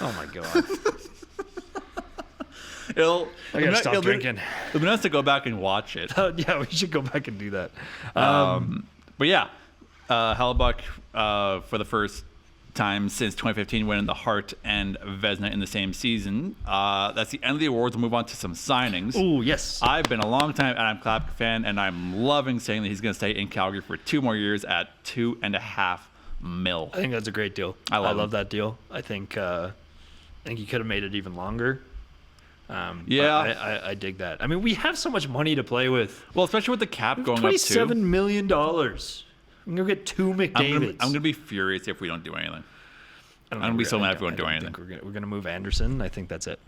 Oh my god. I gotta stop drinking. It'll be nice to go back and watch it. Yeah, we should go back and do that. But yeah, Hellebuck for the first time since 2015 winning the Hart and Vezina in the same season. That's the end of the awards. We'll move on to some signings. Oh yes. I've been a long time Adam Klapka fan, and I'm loving saying that he's going to stay in Calgary for 2 more years at $2.5 million. I think that's a great deal. I love that deal. I think he could have made it even longer. Yeah. but I dig that. I mean, we have so much money to play with. Well, especially with the cap going up $27 too. million. I'm gonna get 2 McDavids. I'm gonna be furious if we don't do anything. I'm gonna be so mad if we don't do I anything. think we're gonna move Anderson. I think that's it.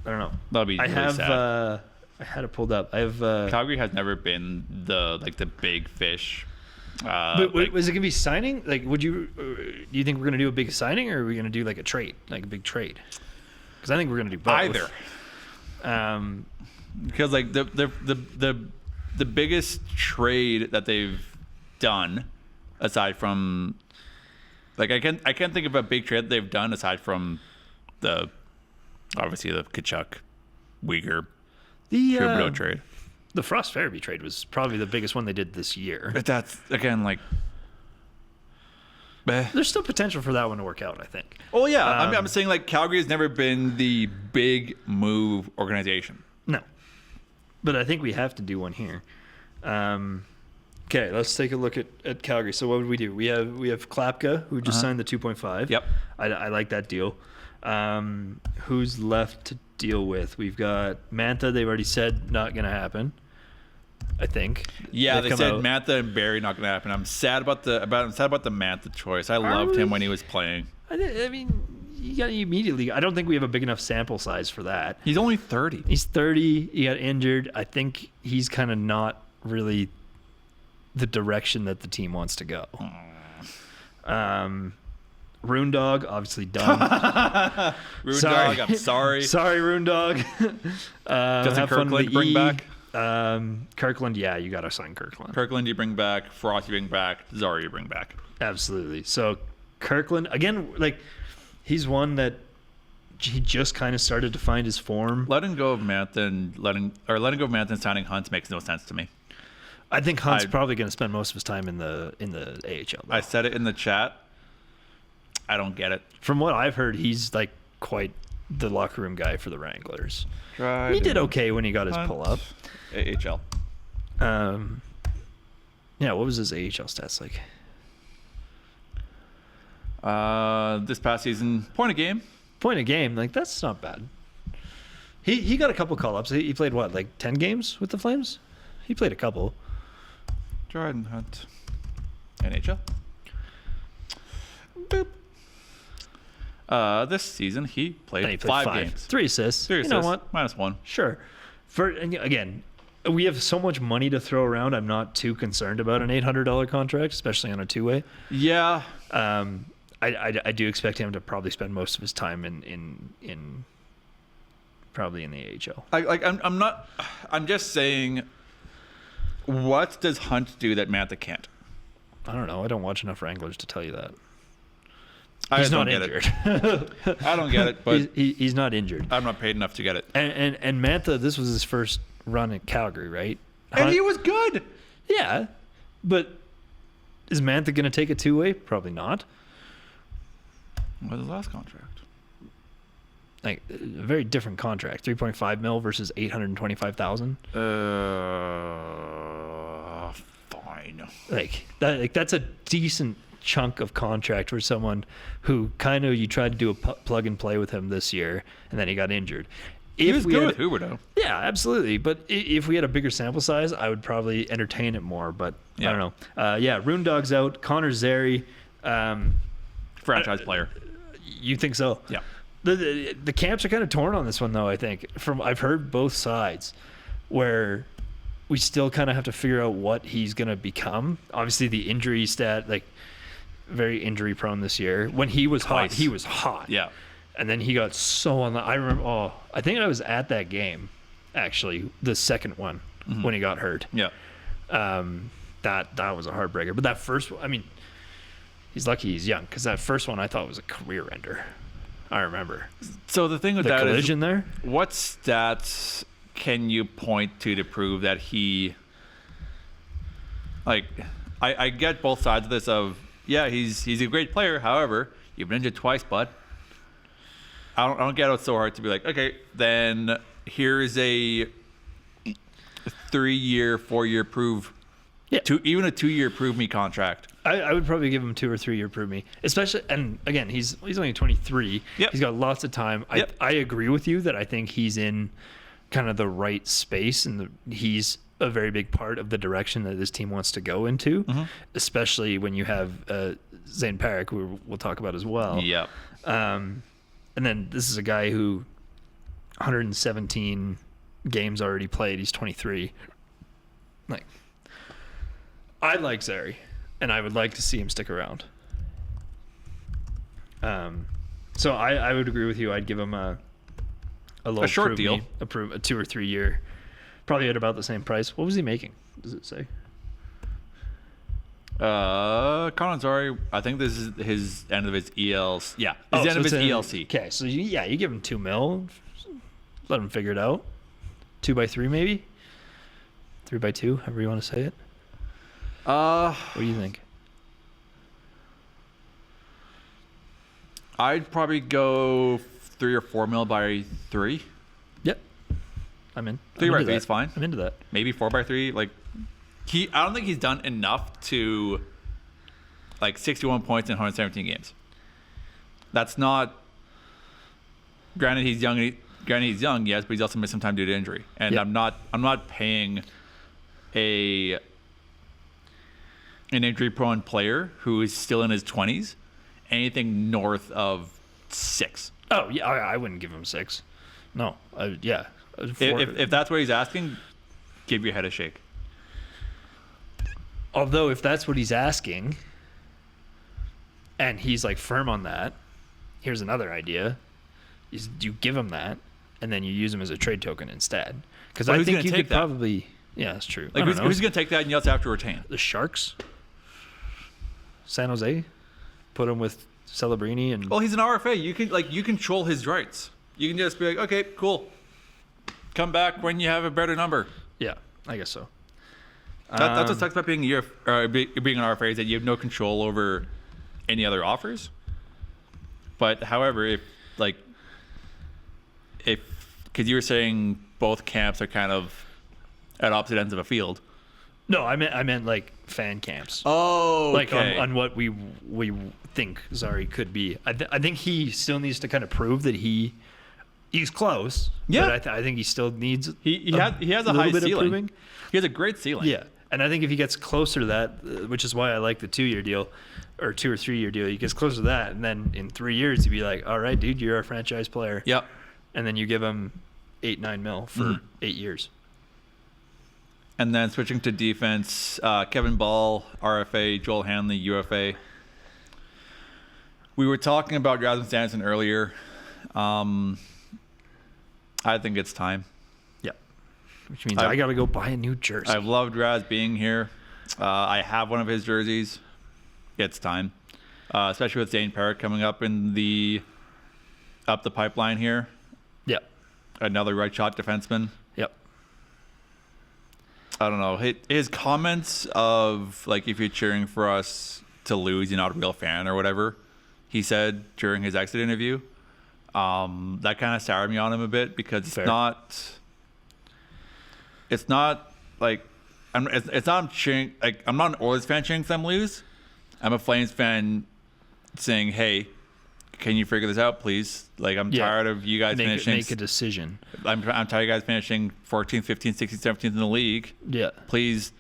I don't know. That'll be really sad. I had it pulled up. I have. Calgary has never been the big fish. But was it gonna be signing? Like, would you? Do you think we're gonna do a big signing, or are we gonna do like a trade, like a big trade? Because I think we're gonna do both. Either. Because like the biggest trade that they've done, aside from, like I can't think of a big trade that they've done aside from obviously the Kachuk, Uyghur, Trudeau trade. The Frost Farabee trade was probably the biggest one they did this year. But that's again like. There's still potential for that one to work out, I think. Oh yeah, I'm saying like Calgary has never been the big move organization. No. But I think we have to do one here. Okay, let's take a look at Calgary. So what would we do? We have Klapka, who just signed the 2.5. Yep. I like that deal. Who's left to deal with? We've got Mantha. They've already said not going to happen, I think. Yeah, They've they come said out. Mantha and Barry not going to happen. I'm sad about the Mantha choice. I loved him when he was playing. I mean, you got immediately. I don't think we have a big enough sample size for that. He's only 30. He's 30. He got injured. I think he's kind of not really the direction that the team wants to go. Rune Dog, obviously done. Rude dog, I'm sorry. Sorry, Rune Dog. Doesn't Kirkland bring back? Kirkland, yeah, you got to sign Kirkland. Kirkland you bring back. Frost you bring back. Zara you bring back. Absolutely. So Kirkland, again, like he's one that he just kind of started to find his form. Letting go of Mantha and letting go of Mantha and signing Hunt makes no sense to me. I think Hunt's probably going to spend most of his time in the AHL. Though. I said it in the chat. I don't get it. From what I've heard, he's like quite the locker room guy for the Wranglers. Try He did to okay when he got his punt. pull up. AHL. Yeah, what was his AHL stats like? This past season, point a game. Point a game, like that's not bad. He got a couple call ups. He played what, like 10 games with the Flames? He played a couple. Jordan Hunt. NHL. Boop. This season he played, And he played 5 games. 3 assists. 3 You assists. know what? -1. Sure. And again, we have so much money to throw around. I'm not too concerned about an $800 contract, especially on a two-way. Yeah. I do expect him to probably spend most of his time in probably in the AHL. I'm just saying, what does Hunt do that Mantha can't? I don't know. I don't watch enough Wranglers to tell you that. I He's just not don't get injured. it. I don't get it, but he's not injured. I'm not paid enough to get it. And Mantha, this was his first run at Calgary, right? And he was good. Yeah, but is Mantha going to take a two-way? Probably not. What was his last contract? Like a very different contract, 3.5 mil versus 825,000. Fine. That's a decent chunk of contract for someone who kind of you tried to do a plug and play with him this year, and then he got injured. He was good had, with Huberdeau. Yeah, absolutely. But if we had a bigger sample size, I would probably entertain it more. But Yeah. I don't know. Yeah, Rune Dog's out. Connor Zary. Franchise player. You think so? Yeah. The camps are kind of torn on this one, though. I think I've heard both sides, where we still kind of have to figure out what he's going to become. Obviously, the injury stat, like very injury prone this year. When he was hot, Twice. he was hot. Yeah. And then he got so on the. I remember. Oh, I think I was at that game, actually, the second one when he got hurt. Yeah. That was a heartbreaker. But that first one, I mean, he's lucky he's young, because that first one I thought was a career ender. I remember So the thing with the that is, collision there. what stats can you point to prove that he, like, I get both sides of this of, yeah, he's a great player. However, you've been injured twice, bud. I don't get how it's so hard to be like, okay, then here's a 3-year, 4-year prove. Yeah. Even a 2-year prove me contract. I would probably give him 2 or 3 year prove me, especially. And again, he's only 23. Yep. He's got lots of time. Yep. I agree with you that I think he's in kind of the right space, and he's a very big part of the direction that this team wants to go into, especially when you have Zane Parrick, who we'll talk about as well. Yeah. And then this is a guy who 117 games already played. He's 23. Like, I like Zary, and I would like to see him stick around. So I would agree with you. I'd give him a low short prove deal. me, a 2 or 3 year, probably at about the same price. What was he making? Does it say? Colin Zari, I think this is his end of his ELC. Yeah, his end of his ELC. Okay, so you give him $2 million, let him figure it out. 2x3 maybe, 3x2, however you want to say it. What do you think? I'd probably go 3 or 4 mil by 3. Yep, I'm in. 3 I'm by into 3 that. is fine. I'm into that. Maybe 4 by 3. Like I don't think he's done enough to like 61 points in 117 games. That's not. Granted, he's young. Yes, but he's also missed some time due to injury. And Yep. I'm not paying an injury-prone player who is still in his 20s anything north of 6. Oh yeah, I wouldn't give him 6. No, yeah. If that's what he's asking, give your head a shake. Although if that's what he's asking, and he's like firm on that, here's another idea: is you give him that, and then you use him as a trade token instead. Because But I who's think gonna you take could that? probably. Yeah, that's true. Like I don't know. who's going to take that and you also have to retain? The Sharks, San Jose, put him with Celebrini and. Well, he's an RFA. You control his rights. You can just be like, okay, cool. Come back when you have a better number. Yeah, I guess so. That's what sucks about being an RFA is that you have no control over any other offers. But however, if because you were saying both camps are kind of at opposite ends of a field. No, I meant like fan camps. Oh, Like on what we think Zari could be. I think he still needs to kind of prove that he's close. Yeah. But I think he still needs he has a little high bit of ceiling. proving. He has a great ceiling. Yeah, and I think if he gets closer to that, which is why I like the 2-year deal, or 2 or 3 year deal, he gets closer to that, and then in 3 years he'd be like, all right, dude, you're a franchise player. Yep. And then you give him 8-9 mil for 8 years. And then switching to defense, Kevin Ball, RFA, Joel Hanley, UFA. We were talking about Rasmus Andersson earlier. I think it's time. Yeah. Which means I got to go buy a new jersey. I've loved Raz being here. I have one of his jerseys. It's time. Especially with Zane Parrott coming up the pipeline here. Yep. Another right shot defenseman. Yep. I don't know. His comments of, like, if you're cheering for us to lose, you're not a real fan or whatever, he said during his exit interview, that kind of soured me on him a bit because it's not like, it's not cheering, like, I'm not an Oilers fan cheering for them to lose. I'm a Flames fan saying, hey, can you figure this out, please? Like, I'm tired of you guys finishing. Make a decision. I'm tired of you guys finishing 14th, 15th, 16th, 17th in the league. Yeah. Please,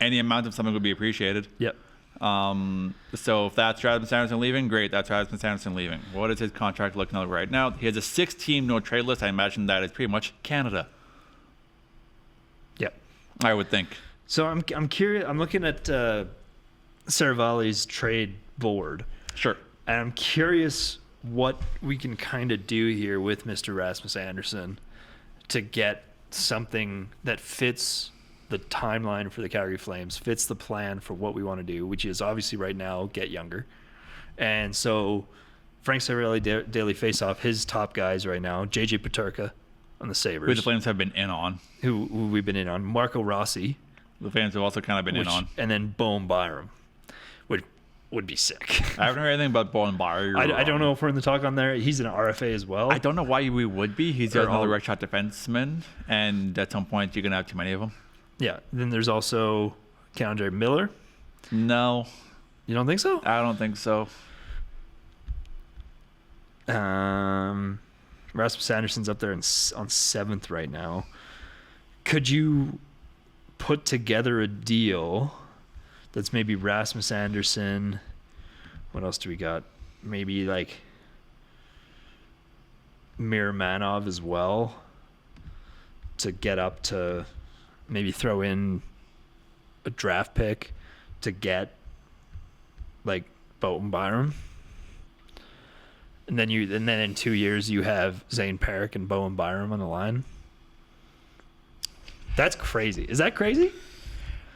any amount of something would be appreciated. Yep. So if that's Rasmus Andersson leaving, great. That's Rasmus Andersson leaving. What is his contract looking like right now? He has a 6-team no trade list. I imagine that is pretty much Canada. Yep. I would think. So I'm curious. I'm looking at Saravalli's trade board. Sure. And I'm curious what we can kind of do here with Mr. Rasmus Andersson to get something that fits the timeline for the Calgary Flames, fits the plan for what we want to do, which is obviously right now get younger. And so Frank Saravalli, Daily Faceoff, his top guys right now, JJ Peterka on the Sabres. Who the Flames have been in on. Who we've been in on. Marco Rossi. The Flames have also kind of been in on. And then Bowen Byram, which would be sick. I haven't heard anything about Bowen Byram. I don't know if we're in the talk on there. He's an RFA as well. I don't know why we would be. He's They're another all- right shot defenseman, and at some point you're going to have too many of them. Yeah. Then there's also Keandre Miller. No, You don't think so? I don't think so. Rasmus Anderson's up there on 7th right now. Could you put together a deal that's maybe Rasmus Anderson? What else do we got? Maybe like Miramanov as well to get up to maybe throw in a draft pick to get like Bowen Byram. And then in 2 years you have Zane Parrott and Bowen Byram on the line. That's crazy. Is that crazy?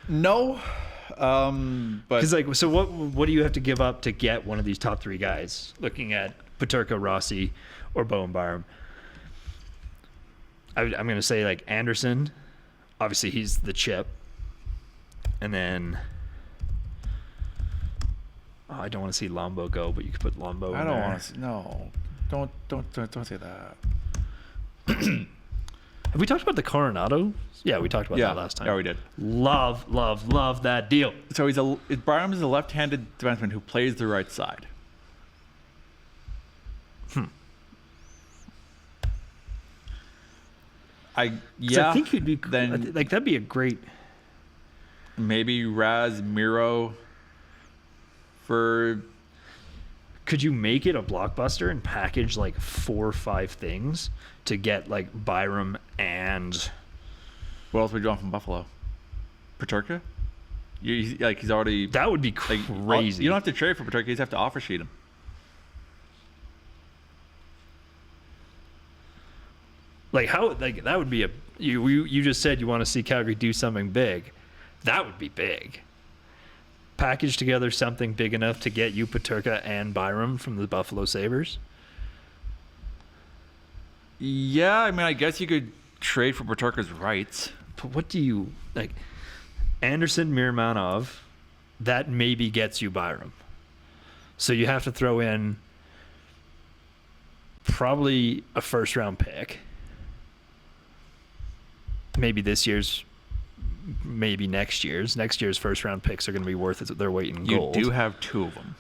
No, but Because like, so what do you have to give up to get one of these top 3 guys? Looking at Peterka, Rossi, or Bowen Byram, I'm going to say like Anderson. Obviously, he's the chip, and then I don't want to see Lombo go, but you could put Lombo. I in don't there. want to. No, don't say that. Have we talked about the Coronado? Yeah, we talked about that last time. Yeah, we did. Love that deal. So Byram is a left-handed defenseman who plays the right side. I think he'd be then like that'd be a great. maybe Raz Miro for Could you make it a blockbuster and package like 4 or 5 things to get like Byram and what else would you want from Buffalo? Peterka? He's already that would be like crazy. You don't have to trade for Peterka. You just have to offer sheet him. Like how like that would be a you just said you want to see Calgary do something big. That would be big. Package together something big enough to get you Peterka and Byram from the Buffalo Sabres. Yeah, I mean, I guess you could trade for Peterka's rights. But what do you like? Anderson, Miramanov, that maybe gets you Byram. So you have to throw in probably a first round pick. Maybe this year's, maybe next year's. Next year's first round picks are going to be worth their weight in You gold. do have 2 of them.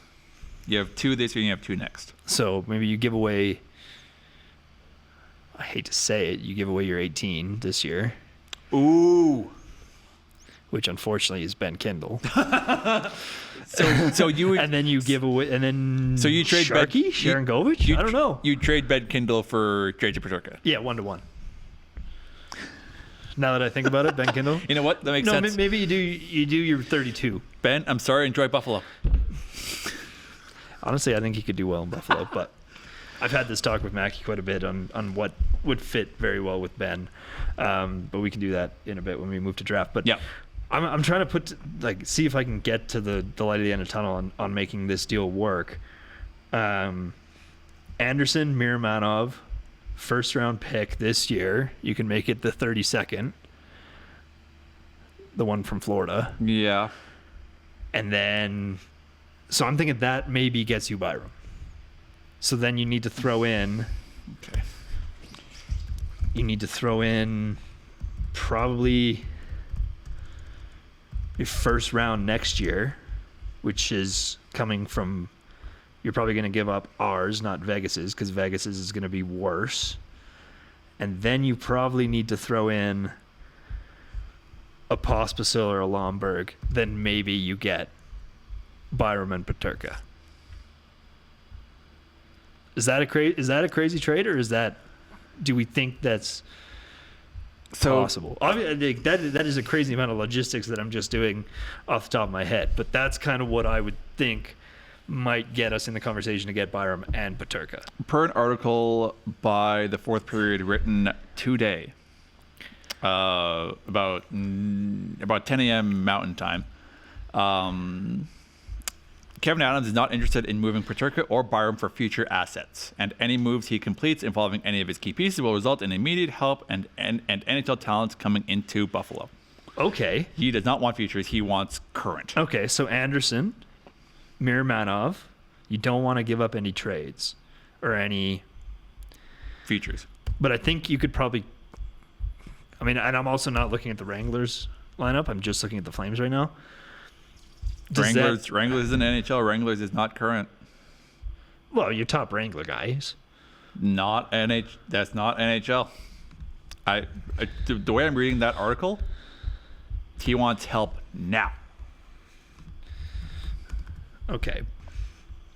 You have 2 this year and you have 2 next. So maybe you give away, I hate to say it, you give away your 18 this year, Ooh. which unfortunately is Ben Kindle. So you would, And then you give away, and then So you trade Ben- Sharky, Sharon Govich? you I don't know. You trade Ben Kindle for JJ Peterka. Yeah, 1-1. Now that I think about it, Ben Kindle. You know what? That makes No, sense. maybe you do your 32. Ben, I'm sorry. Enjoy Buffalo. Honestly, I think he could do well in Buffalo, but I've had this talk with Mackie quite a bit on what would fit very well with Ben. But we can do that in a bit when we move to draft. But Yeah. I'm trying to see if I can get to the light of the end of the tunnel on making this deal work. Anderson, Miramanov, first round pick this year. You can make it the 32nd. The one from Florida. Yeah. And then, so I'm thinking that maybe gets you Byram. So then you need to throw in, Okay. Probably your first round next year, which is coming from, you're probably going to give up ours, not Vegas's, because Vegas's is going to be worse. And then you probably need to throw in a Pospisil or a Lomberg. Then maybe you get Byram and Peterka. Is that a crazy trade, or do we think that's possible? Obviously, that is a crazy amount of logistics that I'm just doing off the top of my head, but that's kind of what I would think might get us in the conversation to get Byram and Peterka. Per an article by the Fourth Period written today, about 10 a.m. Mountain Time, Kevin Adams is not interested in moving Peterka or Byram for future assets, and any moves he completes involving any of his key pieces will result in immediate help and NHL talents coming into Buffalo. Okay. He does not want futures; he wants current. Okay, so Anderson, Miramanov, you don't want to give up any trades or any, Futures. but I think you could probably, and I'm also not looking at the Wranglers lineup. I'm just looking at the Flames right now. Does Wranglers is in NHL. Wranglers is not current. Well, your top Wrangler guys. Not NH. That's not NHL. The way I'm reading that article, he wants help now. Okay.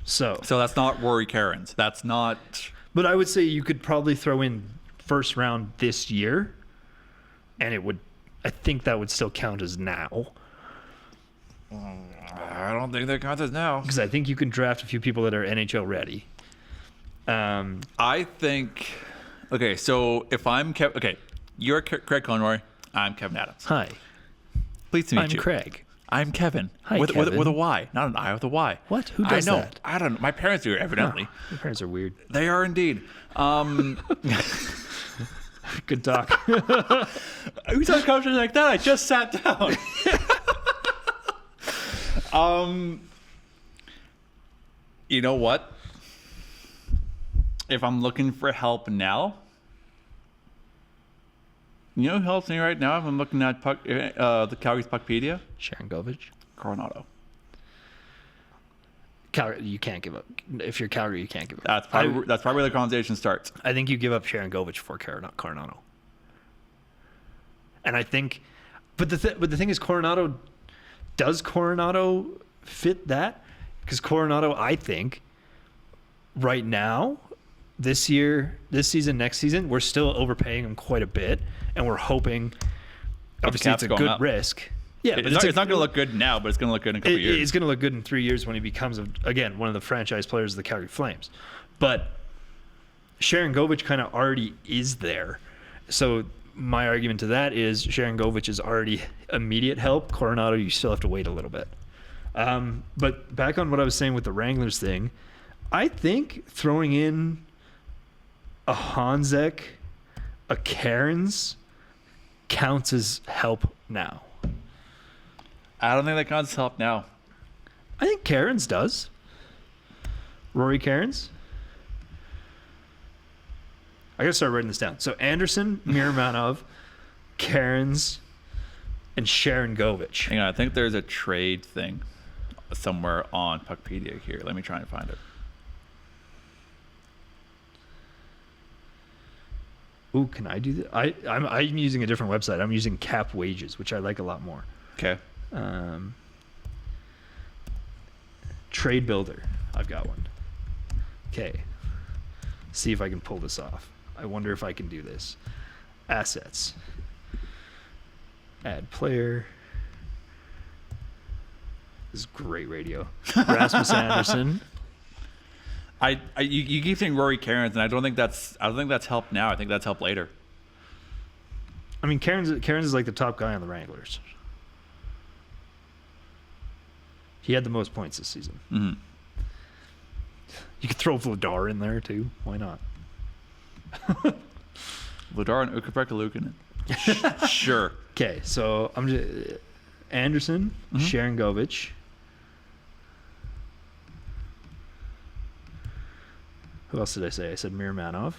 So that's not Rory Cairns. That's not. but I would say you could probably throw in first round this year, and I think that would still count as now. I don't think that counts as now. Because I think you can draft a few people that are NHL ready. I think. Okay, so if I'm you're Craig Conroy. I'm Kevin Adams. Hi, Pleased to meet I'm you. Craig. I'm Kevin. Hi, with Kevin. a Y, not an I, with a Y. What? Who does I know. that? I don't know. My parents do, evidently. Your parents are weird. They are indeed. Good talk. Who's on couches like that? I just sat down. You know what? If I'm looking for help now, you know who helps me right now? If I'm looking at the Calgary's Puckpedia, Sharon Govich. Coronado. Calgary, you can't give up. If you're Calgary, you can't give up. That's probably where the conversation starts. I think you give up Sharon Govich for Coronado. And I think, but the thing is, does Coronado fit that? Because Coronado, I think, right now, this season, next season, we're still overpaying him quite a bit, and we're hoping. Obviously, cap's it's a going good up. risk. Yeah, It's not going to look good now, but it's going to look good in a couple of years. It's going to look good in 3 years when he becomes, again, one of the franchise players of the Calgary Flames. But Sharon Govich kind of already is there. So my argument to that is Sharon Govich is already immediate help. Coronado, you still have to wait a little bit. But back on what I was saying with the Wranglers thing, I think throwing in a Hanzek, a Cairns counts as help now. I don't think that counts as help now. I think Cairns does. Rory Cairns. I gotta start writing this down. So Anderson, Miramanov, Cairns, and Sharon Govich. Hang on, I think there's a trade thing somewhere on Puckpedia here. Let me try and find it. Ooh, can I do that? I'm using a different website. I'm using Cap Wages, which I like a lot more. Okay. Trade Builder. I've got one. Okay. See if I can pull this off. I wonder if I can do this. Assets. Add player. This is great radio. Rasmus Anderson. You keep saying Rory Cairns, and I don't think that's help now. I think that's help later. I mean, Cairns is like the top guy on the Wranglers. He had the most points this season. Mm-hmm. You could throw Vladar in there too. Why not? Vladar and Ukko-Pekka Luukkonen. Sure. Okay, so I'm just Anderson, Sharon Govich. Who else did I say? I said Miramanov.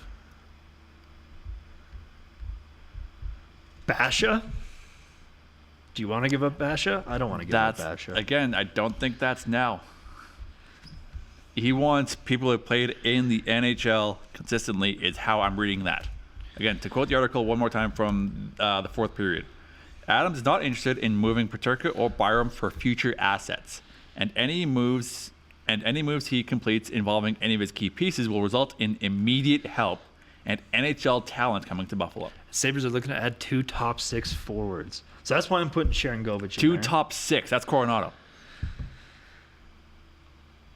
Basha? Do you want to give up Basha? I don't want to give up Basha. Again, I don't think that's now. He wants people who played in the NHL consistently, is how I'm reading that. Again, to quote the article one more time from the fourth period. Adams is not interested in moving Peterka or Byram for future assets, and any moves he completes involving any of his key pieces will result in immediate help and NHL talent coming to Buffalo. Sabres are looking to add 2 top 6 forwards. So that's why I'm putting Sharon Govich in 2 there. top 6. That's Coronado.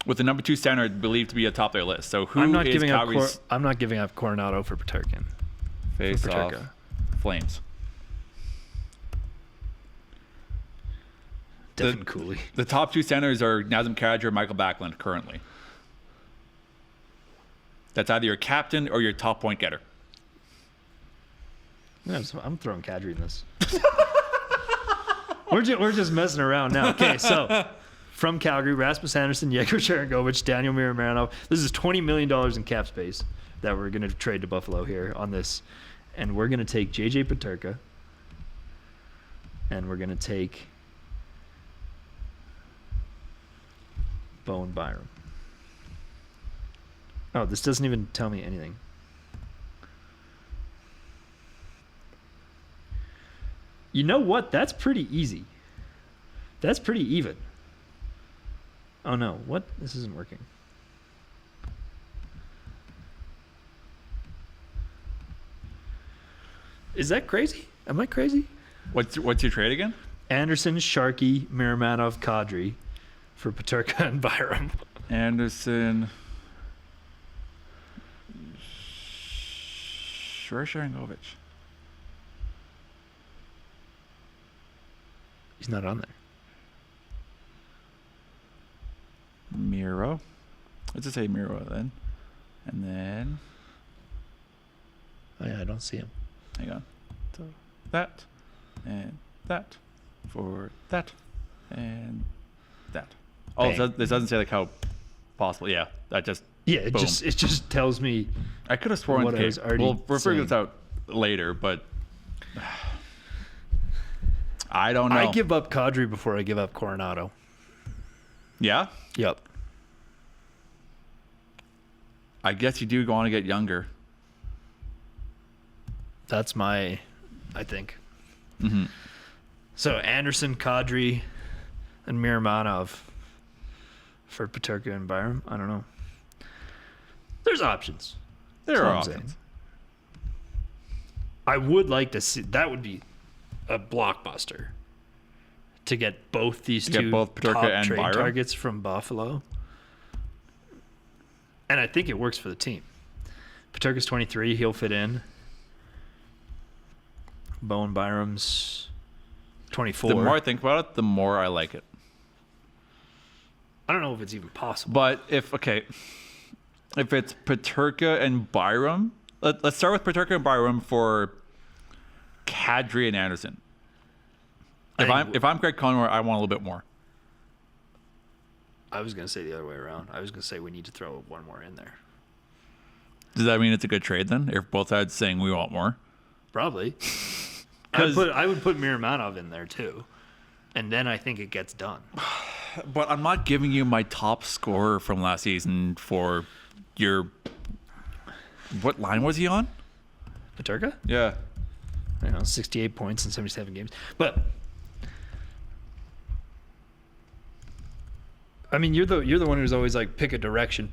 With the number 2 center believed to be atop their list. So who I'm not is giving up Calgary's I'm not giving up Coronado for Peterkin. face off Peterka. Flames? Devin Cooley. The top 2 centers are Nazem Kadri or Michael Backlund currently. That's either your captain or your top point getter. Yeah, I'm throwing Kadri in this. we're just messing around now. Okay, so from Calgary, Rasmus Anderson, Yegor Sharangovich, Daniel Miramanov. This is $20 million in cap space that we're going to trade to Buffalo here on this. And we're going to take JJ Peterka. And we're going to take Bowen Byram. Oh, this doesn't even tell me anything. You know what? That's pretty easy. That's pretty even. Oh no, what? This isn't working. Is that crazy? Am I crazy? What's your trade again? Anderson, Sharkey, Miramanov, Kadri for Peterka and Byram. Anderson. Sharangovich. He's not on there. Miro. Let's just say Miro then. And then, Oh yeah, I don't see him. hang on. So that, and that, for that, and that. Oh, Bang. so this doesn't say like how possible. Yeah, that just. Yeah, it Boom. just tells me. I could have sworn. What I Okay, was already we'll figure this saying. out later, but I don't know. I give up Kadri before I give up Coronado. Yeah, Yep. I guess you do want to get younger. That's my, I think. Mm-hmm. So Anderson, Kadri, and Miramanov for Peterka and Byram. I don't know. There's options. There That's are what I'm options. saying. I would like to see that would be a blockbuster to get both these To get two both Peterka top and trade Byram? targets from Buffalo. And I think it works for the team. Peterka's 23, he'll fit in. Bowen Byram's 24. The more I think about it, the more I like it. I don't know if it's even possible. But if it's Peterka and Byram, let's start with Peterka and Byram for Kadri and Anderson. If I'm Greg Conroy, I want a little bit more. I was going to say the other way around. I was going to say we need to throw one more in there. Does that mean it's a good trade then? If both sides saying we want more? Probably. I would put Miramanov in there too, and then I think it gets done. But I'm not giving you my top scorer from last season for your. What line was he on? Paterka? Yeah. I don't know, 68 points in 77 games. But I mean, you're the one who's always like pick a direction.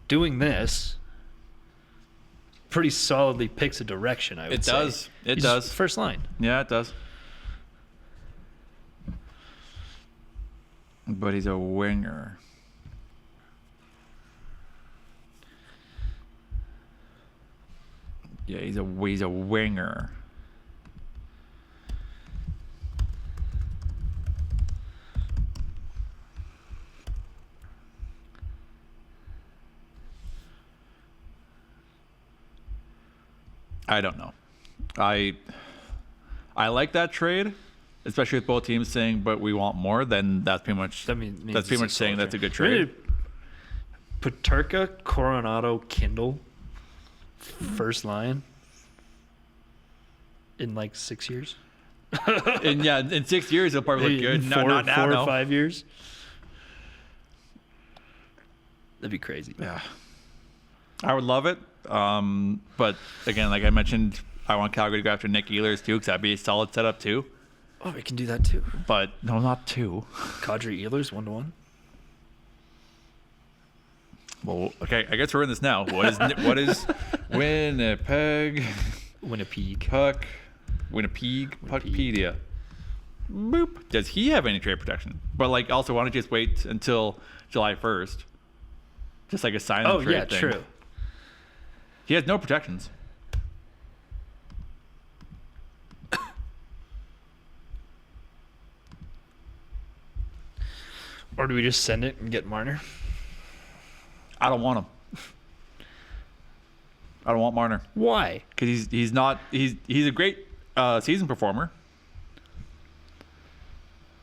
Doing this pretty solidly picks a direction, I would say. It He's does. First line. Yeah, it does. But he's a winger. Yeah, he's a winger. I don't know. I like that trade, especially with both teams saying, "But we want more." Then that's pretty much that's pretty much saying that's a good trade. Paterka, Coronado, Kindle, first line in like 6 years. And yeah, in 6 years it'll probably look good. Four No. or 5 years. That'd be crazy. Yeah, I would love it. But again, like I mentioned, I want Calgary to go after Nick Ehlers too, because that'd be a solid setup too. Oh, we can do that too. But no, not two. Kadri Ehlers 1-1. Well, okay, I guess we're in this now. What is Winnipeg Puckpedia? Boop. Does he have any trade protection? But like, also, why don't you just wait until July 1st? Just like a sign and trade thing. True. He has no protections. Or do we just send it and get Marner? I don't want him. I don't want Marner Why? because he's a great season performer.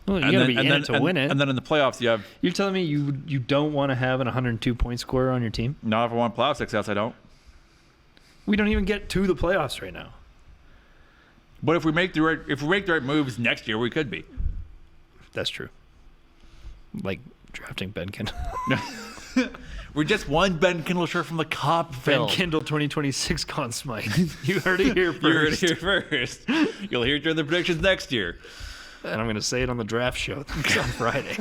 Well, you gotta be in it to win it. And then in the playoffs, you have You're telling me you don't want to have an 102 point scorer on your team? not if I want playoff success. I don't. We don't even get to the playoffs right now. But if we make the right moves next year, we could be. That's true. Like drafting Ben Kindle. We just won Ben Kindle shirt from the Cup. Ben Kindle 2026 Conn Smythe. You heard it here first. You heard it here first. You'll hear it during the predictions next year. And I'm going to say it on the draft show on Friday.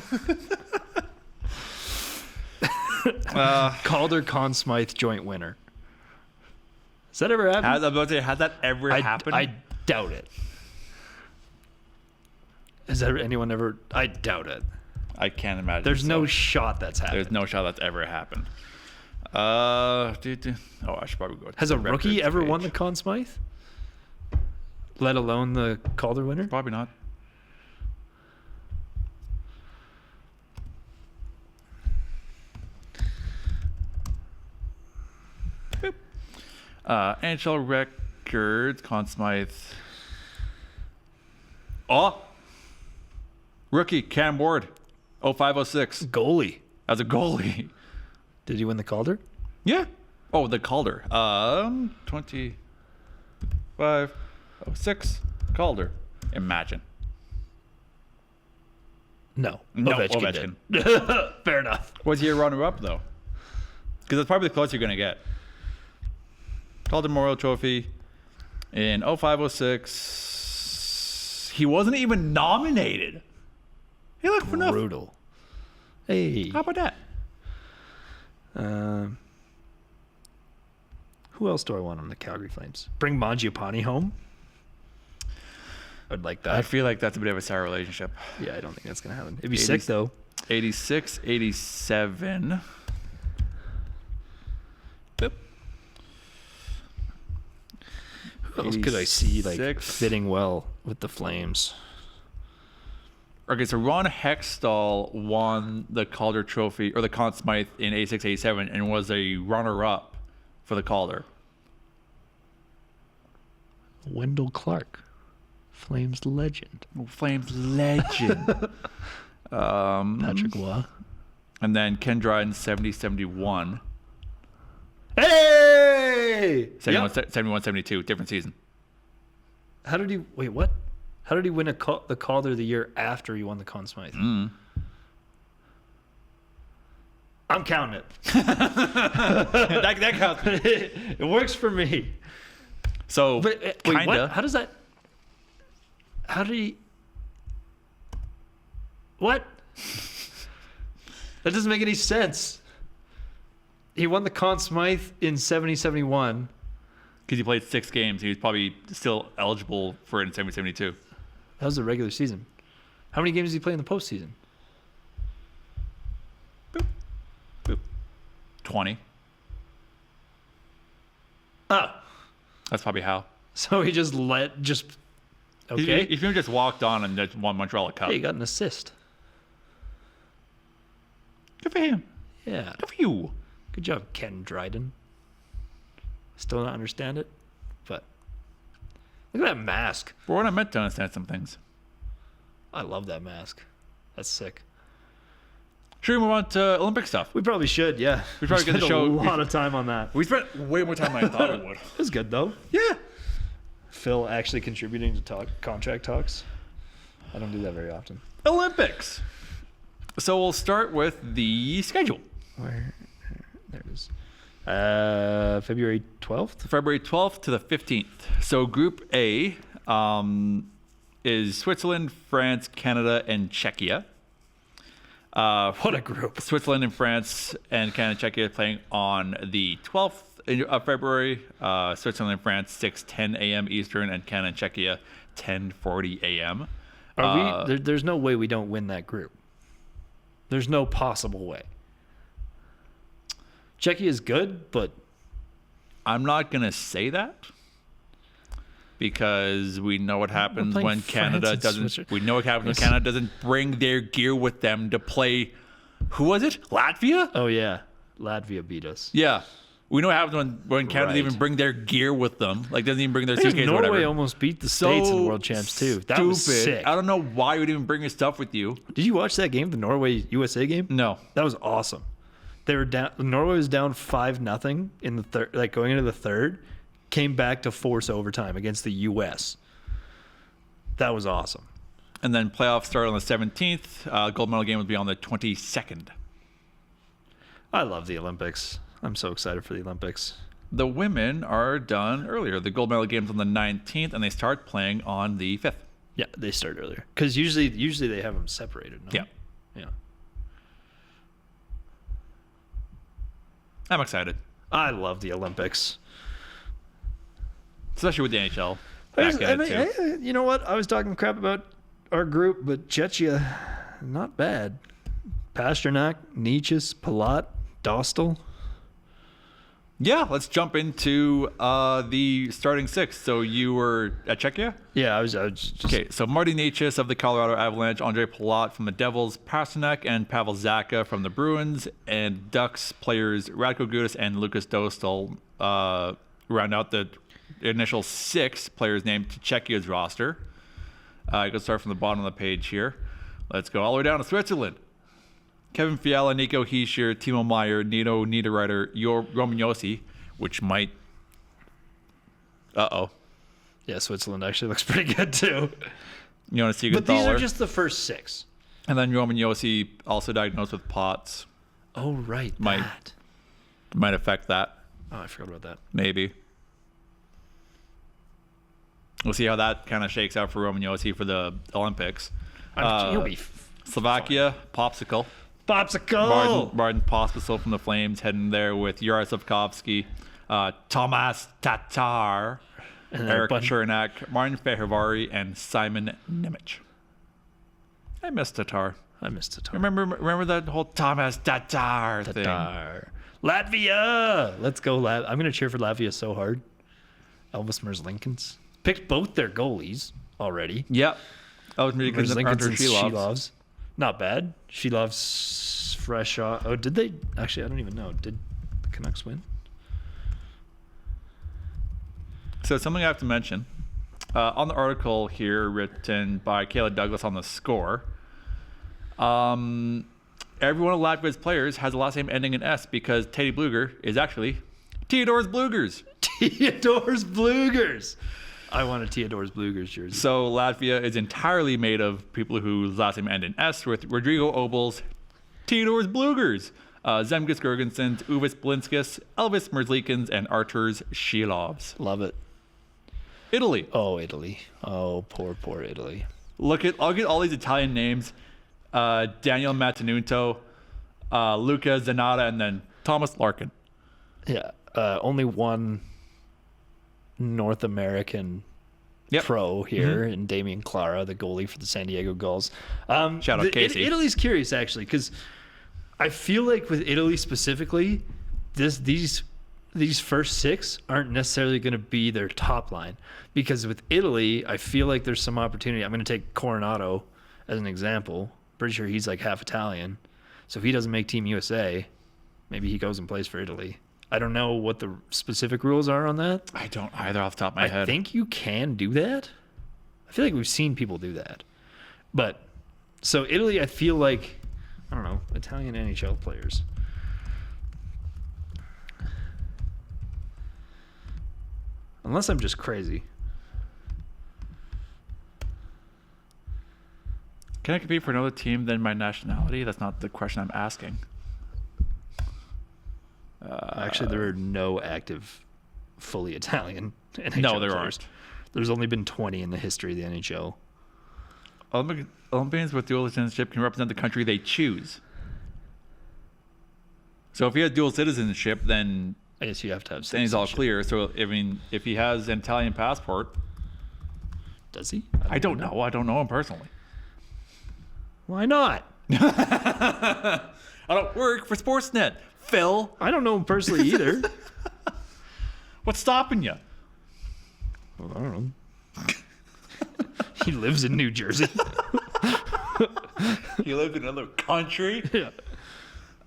Calder Conn Smythe joint winner. Has that ever happened? I'm about to say, has that ever happened? I doubt it. Has that anyone ever? I doubt it. I can't imagine. There's no so. shot that's happened. There's no shot that's ever happened. I should probably go. Has to a the rookie records ever page. won the Conn Smythe? Let alone the Calder winner? Probably not. Boop. NHL records, Conn Smythe. Oh! Rookie, Cam Ward, 0506, Goalie. as a goalie. Did he win the Calder? Yeah. Oh, the Calder. 2506 Calder. Imagine. No. No, Ovechkin did. Fair enough. Was he a runner-up, though? Because that's probably the closest you're going to get. Calder Memorial Trophy in 0506. He wasn't even nominated. He looked for enough. Brutal. Hey. How about that? Who else do I want on the Calgary Flames? Bring Mangiapane home? I'd like that. I feel like that's a bit of a sour relationship. Yeah, I don't think that's going to happen. It'd be sick, though. 86, 87. Boop. Who else could I see like 86. fitting well with the Flames? Okay, so Ron Hextall won the Calder Trophy, or the Conn Smythe in 86, 87, and was a runner-up for the Calder. Wendell Clark, Flames legend. Flames legend. Patrick Waugh. And then Ken Dryden, 70, 71. Hey! way. 71, 72, different season. How did he wait? What? How did he win the Calder the year after he won the Conn Smythe? I'm counting it. that counts. It works for me. So, But wait, kinda. what? How does that? How did he? What? That doesn't make any sense. He won the Conn Smythe in 70-71. Because he played 6 games. He was probably still eligible for it in 72. That was the regular season. How many games did he play in the postseason? 20. Oh, That's probably how. so he just okay. If you just walked on and just won Montreal a Cup. Hey, he got an assist. Good for him. Yeah. Good for you. Good job, Ken Dryden. Still don't understand it, but look at that mask. But we're not meant to understand some things. I love that mask. That's sick. Should we move on to Olympic stuff? We probably should, yeah. We probably get the spent show- a lot of time on that. We spent way more time than I thought we would. It was good though. Yeah. Phil actually contributing to contract talks. I don't do that very often. Olympics. So we'll start with the schedule. Where? There it is. February 12th. February 12th to the 15th. So Group A is Switzerland, France, Canada, and Czechia. What a group. Switzerland and France and Canada and Czechia playing on the 12th of February. Switzerland and France, 6:10 a.m. Eastern, and Canada and Czechia, 10:40 a.m. Are we? There's no way we don't win that group. There's no possible way. Czechia is good, but I'm not going to say that because we know what happens playing when France Canada and doesn't. Switzerland. We know what happens when Canada doesn't bring their gear with them to play. Who was it? Latvia? oh yeah, Latvia beat us. Yeah. We know what happens when Canada Right. even bring their gear with them. Like doesn't even bring their I think suitcase or Norway whatever. almost beat the States in World Champs too. That was sick. I don't know why you would even bring your stuff with you. Did you watch that game, the Norway USA game? No. That was awesome. They were down. Norway was down 5-0 in the third, like going into the third. Came back to force overtime against the U.S. That was awesome. And then playoffs start on the 17th. Gold medal game would be on the 22nd. I love the Olympics. I'm so excited for the Olympics. The women are done earlier. The gold medal game's on the 19th, and they start playing on the 5th. Yeah, they start earlier because usually they have them separated. No? Yeah. Yeah. I'm excited, I love the Olympics. especially with the NHL. Back in it too. You know what? I was talking crap about our group, but Czechia, not bad. Pasternak, Nietzsche, Palat, Dostal. Yeah, let's jump into the starting 6. So you were at Czechia? Yeah, I was just Okay, so Marty Necas of the Colorado Avalanche, Andre Palat from the Devils, Pasternak and Pavel Zacha from the Bruins, and Ducks players Radko Gudas and Lucas Dostal round out the initial 6 players named to Czechia's roster. I can start from the bottom of the page here. Let's go all the way down to Switzerland. Kevin Fiala, Nico Hischier, Timo Meyer, Nino Niederreiter, Roman Josi, which might... Uh-oh. yeah. Switzerland actually looks pretty good too. Jonas But these are Siegenthaler. just the first 6. And then Roman Josi also diagnosed with POTS. Oh right, Might- that. Might affect that, Oh, I forgot about that. maybe. We'll see how that kind of shakes out for Roman Josi for the Olympics. He'll be Slovakia, Popsicle. popsicle. Martin Pospisil from the Flames heading there with Yaroslav Slavkovsky, Tomas Tatar, And then Eric a bunch- Chernak, Martin Fehervari, and Simon Nemec. I miss Tatar. I missed it. Remember that whole Tomas Tatar thing? Latvia. Let's go, I'm going to cheer for Latvia so hard. Elvis Merzlikins. Picked both their goalies already. Yep. That was really good. Merzlikins and Shilovs. Shilovs. Not bad. Shilovs fresh off. Oh, did they? Actually, I don't even know. Did the Canucks win? So something I have to mention. On the article here written by Kayla Douglas on The Score, every one of Latvia's players has a last name ending in S because Teddy Bluger is actually Theodorus Blugers. Theodor's Blugers. I want a Theodor's Blugers jersey. So Latvia is entirely made of people whose last name end in S, with Rodrigo Obels, Theodor's Blugers, Zemgus Gergensons, Uvis Blinskis, Elvis Merzlikins, and Arturs Shilovs. Love it. Italy. Oh, Italy. Oh, poor Italy. Look at all these Italian names: Daniel Mattenuto, Luca Zanata, and then Thomas Larkin. Yeah. Only one North American pro here, and Damian Clara, the goalie for the San Diego Gulls. Shout out Casey. Italy's curious, actually, because I feel like with Italy specifically, these first six aren't necessarily going to be their top line. Because with Italy, I feel like there's some opportunity. I'm going to take Coronado as an example. Pretty sure he's like half Italian. So if he doesn't make Team USA, maybe he goes and plays for Italy. I don't know what the specific rules are on that. I don't either off the top of my head. I think you can do that. I feel like we've seen people do that. But, so Italy, I feel like, I don't know, Italian NHL players. Unless I'm just crazy. Can I compete for another team than my nationality? That's not the question I'm asking. Actually, there are no active, fully Italian NHL No, there players. aren't. There's only been 20 in the history of the NHL. Olympians with dual citizenship can represent the country they choose. So if he has dual citizenship, then I guess you have to have then he's all citizenship. clear. So I mean, if he has an Italian passport, Does he? I don't know. I don't know him personally. Why not? I don't work for Sportsnet, Phil. I don't know him personally either. What's stopping you? Well, I don't know. He lives in New Jersey. You live in another country? Yeah.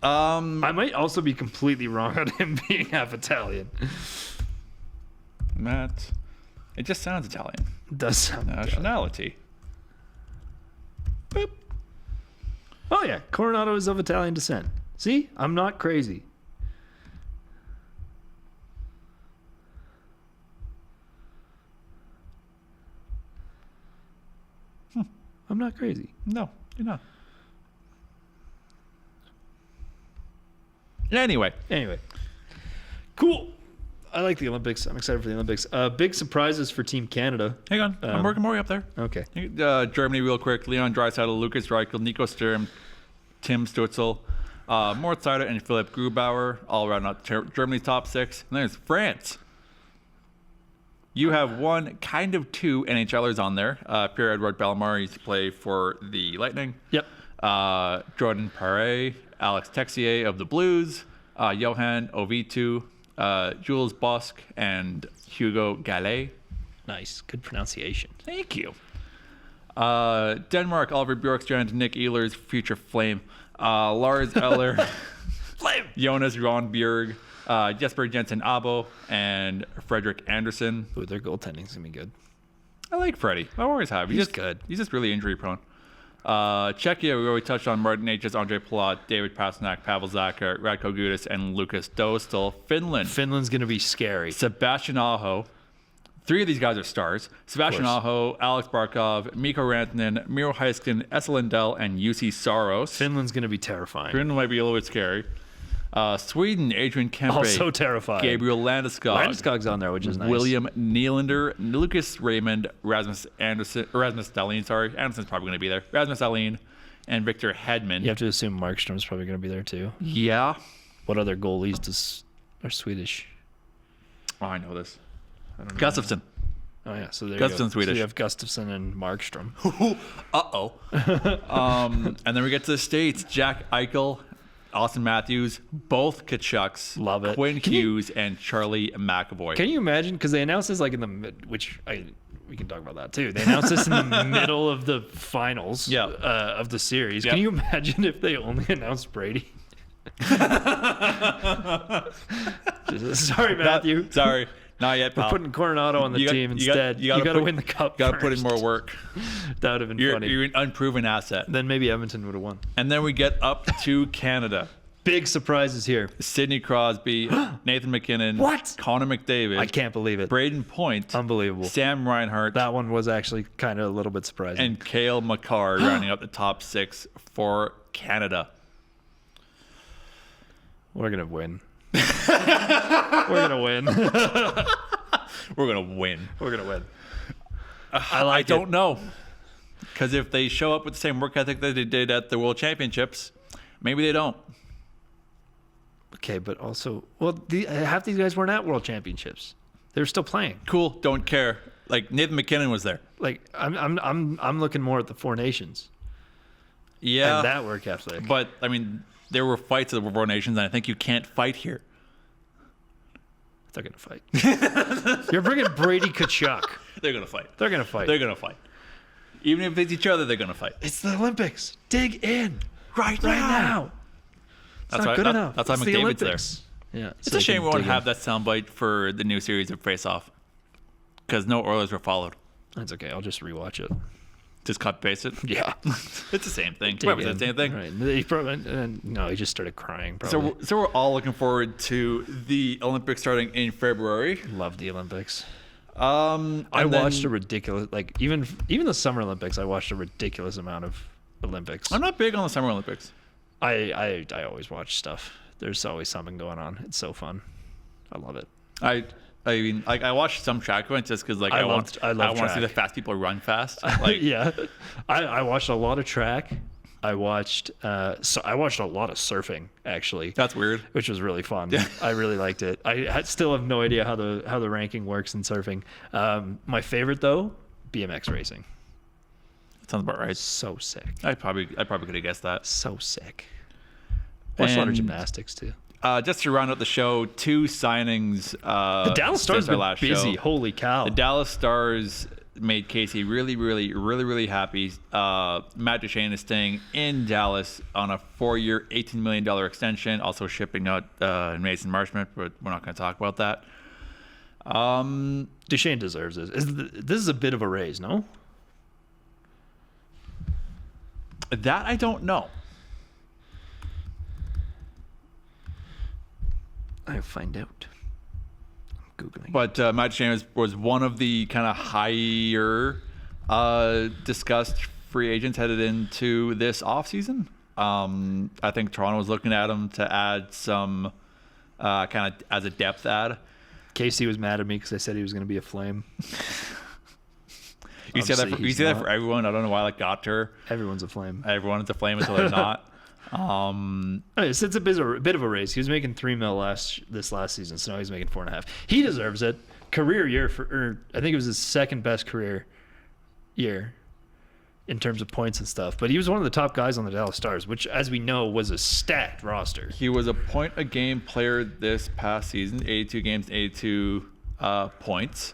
I might also be completely wrong on him being half Italian. Matt, it just sounds Italian. It does sound Italian. Nationality. Boop. Oh yeah, Coronado is of Italian descent. See, I'm not crazy. I'm not crazy. No, you're not. Anyway, Cool. I like the Olympics. I'm excited for the Olympics. Big surprises for Team Canada. hang on. I'm working my way up there. Okay. Germany, real quick. Leon Draisaitl, Lucas Reichel, Nico Sturm, Tim Stutzel, Moritz Seider, and Philipp Grubauer, all around out Germany's top six. And there's France. You have two NHLers on there. Pierre-Edouard Bellemare used to play for the Lightning. Yep. Jordan Paré, Alex Texier of the Blues, Johan Ovitu, Jules Bosque, and Hugo Gallet. Nice. Good pronunciation. Thank you. Denmark, Oliver Bjorkstrand, Nick Ehlers, future Flame, Lars Eller, Flame. Jonas Ronbjerg, Jesper Jensen Abo, and Frederick Anderson. Ooh, their goaltending's gonna be good. I like Freddie. I always have. He's good. He's just really injury prone. Czechia, we already touched on Martin H. Andre Palat, David Pastrnak, Pavel Zacha, Radko Gudas, and Lucas Dostal. Finland's gonna be scary. Sebastian Aho. Three of these guys are stars. Sebastian Aho, Alex Barkov, Mikko Rantanen, Miro Heiskanen, Esa Lindell, and UC Saros. Finland's gonna be terrifying. Finland might be a little bit scary. Sweden, Adrian Kempe. Also terrifying. Gabriel Landeskog. Landeskog's on there, which is nice. William Nylander, Lucas Raymond, Rasmus Dahlin, Anderson's probably going to be there. Rasmus Dahlin, and Victor Hedman. You have to assume Markstrom's probably gonna be there too. Yeah. What other goalies are Swedish? Oh, I know this. Gustafsson. Oh yeah, so there you go. Gustafsson's Swedish. So you have Gustafsson and Markstrom. Uh-oh. And then we get to the States. Jack Eichel, Austin Matthews, both Kachucks. Love it. Quinn Hughes, and Charlie McAvoy. Can you imagine? Because they announced this like in the we can talk about that too. They announced this in the middle of the finals of the series. Yep. Can you imagine if they only announced Brady? Sorry, Matthew. Sorry. Not yet, We're pal. putting Coronado on the team instead. You got to win the cup. Got to put in first. more work. That would have been funny. You're an unproven asset. Then maybe Edmonton would have won. And then we get up to Canada. Big surprises here. Sidney Crosby, Nathan McKinnon, What? Connor McDavid, I can't believe it. Braden Point, Unbelievable. Sam Reinhart, That one was actually kind of a little bit surprising. and Cale Makar rounding up the top 6 for Canada. We're gonna win. We're gonna win. We're gonna win. We're gonna win. I don't know, because if they show up with the same work ethic that they did at the World Championships, maybe they don't. Okay, but also, well, half these guys weren't at World Championships. They were still playing. Cool, don't care. Like Nathan McKinnon was there. Like I'm looking more at the Four Nations Yeah, and that work ethic. but I mean, there were fights at the Four Nations, and I think you can't fight here. They're gonna fight. You're bringing Brady Kachuk. They're gonna fight. They're gonna fight. They're gonna fight. Even if it's each other, they're gonna fight. It's the Olympics. Dig in Right now. It's That's not why- good that- enough. that's why It's the McDavid's there. Olympics. Yeah, It's a shame we won't have that soundbite for the new series of Face Off, because no Oilers were followed. That's okay. I'll just rewatch it. Just cut paste it. Yeah. It's the same thing. Dig Remember, in. it's the same thing. Right. He probably, no, he just started crying. Probably. So we're all looking forward to the Olympics starting in February. Love the Olympics. I I watched a ridiculous, like even the Summer Olympics. I watched a ridiculous amount of Olympics. I'm not big on the Summer Olympics. I always watch stuff. There's always something going on. It's so fun. I love it. I mean, like I watched some track events just because, like, I I love want to see the track. fast people run fast. Like, Yeah, I watched a lot of track. I watched I watched a lot of surfing actually. that's weird. Which was really fun. I really liked it. Still have no idea how the ranking works in surfing. My favorite though, BMX racing. Sounds about right. So sick. I probably could have guessed that. So sick. Watched a lot of And- gymnastics too. Just to round out the show, 2 signings. The Dallas Stars since our been last busy. show. Holy cow. The Dallas Stars made Casey really happy. Matt Duchene is staying in Dallas on a 4-year, $18 million extension. Also shipping out Mason Marchment, but we're not going to talk about that. Duchesne deserves it. This is a bit of a raise, no? That I don't know. I'll find out. I'm Googling. But Matt Duchene was one of the kind of higher discussed free agents headed into this offseason. I think Toronto was looking at him to add some kind of as a depth add. Casey was mad at me because I said he was going to be a flame. You say that Obviously, he's for not. everyone. I don't know why that got to her. Everyone's a flame. Everyone's a flame until they're not. It's a bit of a raise. He was making $3 million this last season, so now he's making $4.5 million. He deserves it. Career year I think it was his second best career year in terms of points and stuff. But he was one of the top guys on the Dallas Stars, which, as we know, was a stacked roster. He was a point a game player this past season, 82 games, 82 points.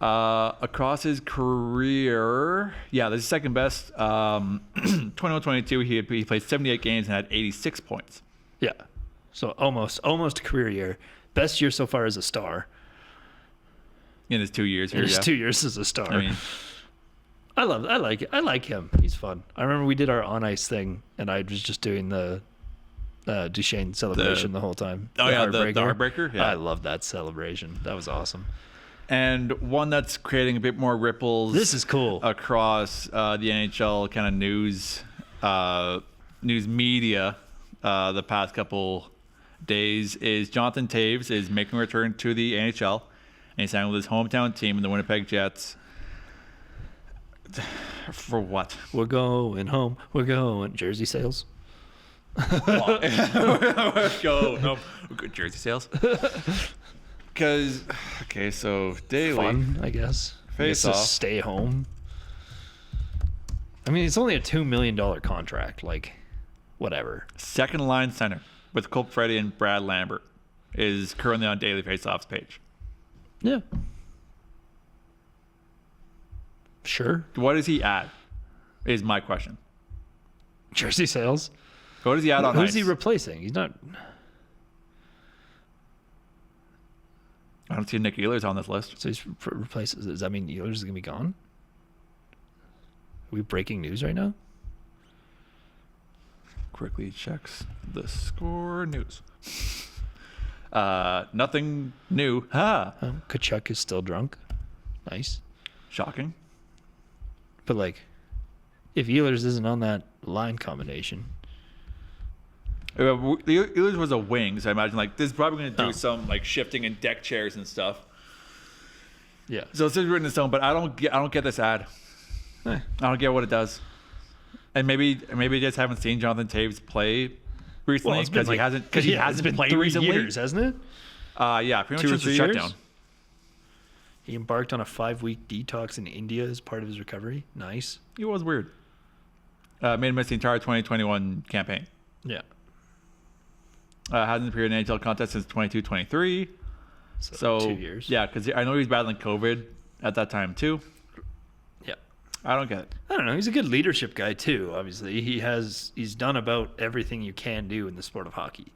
Across his career, this is second best. 21-22, he played 78 games and had 86 points. Yeah, so almost a career year. Best year so far as a Star. In his 2 years here, In his yeah. 2 years as a Star. I mean, I like him. He's fun. I remember we did our on ice thing, and I was just doing the Duchesne celebration the whole time. the Heartbreaker? Yeah. I love that celebration. That was awesome. and one that's creating a bit more ripples. This is cool. Across the NHL kind of news media the past couple days is Jonathan Toews is making a return to the NHL, and he's signing with his hometown team, the Winnipeg Jets. For what? We're going home. We're going jersey sales. Go jersey sales. Because so daily Fun, I guess. Face I guess off. to stay home. I mean, it's only a $2 million contract. Like, whatever. second line center with Cole Freddy and Brad Lambert is currently on Daily Faceoff's page. Yeah. Sure. What does he add? Is my question. Jersey sales. What does he add on Who's ice? he replacing? He's not. I don't see Nick Ehlers on this list. So he's replaces. Does that mean Ehlers is gonna be gone? Are we breaking news right now? quickly checks the score news. Nothing new. Kachuk is still drunk. Nice. Shocking. But like, if Ehlers isn't on that line combination, The Ehlers was a wing, so I imagine like this is probably going to do Oh. some like shifting in deck chairs and stuff. yeah. So it's written in stone, but I don't get this ad. I don't get what it does. And maybe you just haven't seen Jonathan Taves play recently it's been because he hasn't been played 3 recently. years, hasn't it? Yeah, pretty 2 or much since 3 the years? shutdown. He embarked on a 5-week detox in India as part of his recovery. Nice. It was weird. Made him miss the entire 2021 campaign. Yeah. Hasn't appeared in an NHL contest since 22-23. So 2 years. Yeah, because I know he was battling COVID at that time too. Yeah. I don't get it. I don't know. He's a good leadership guy too. Obviously, he's done about everything you can do in the sport of hockey.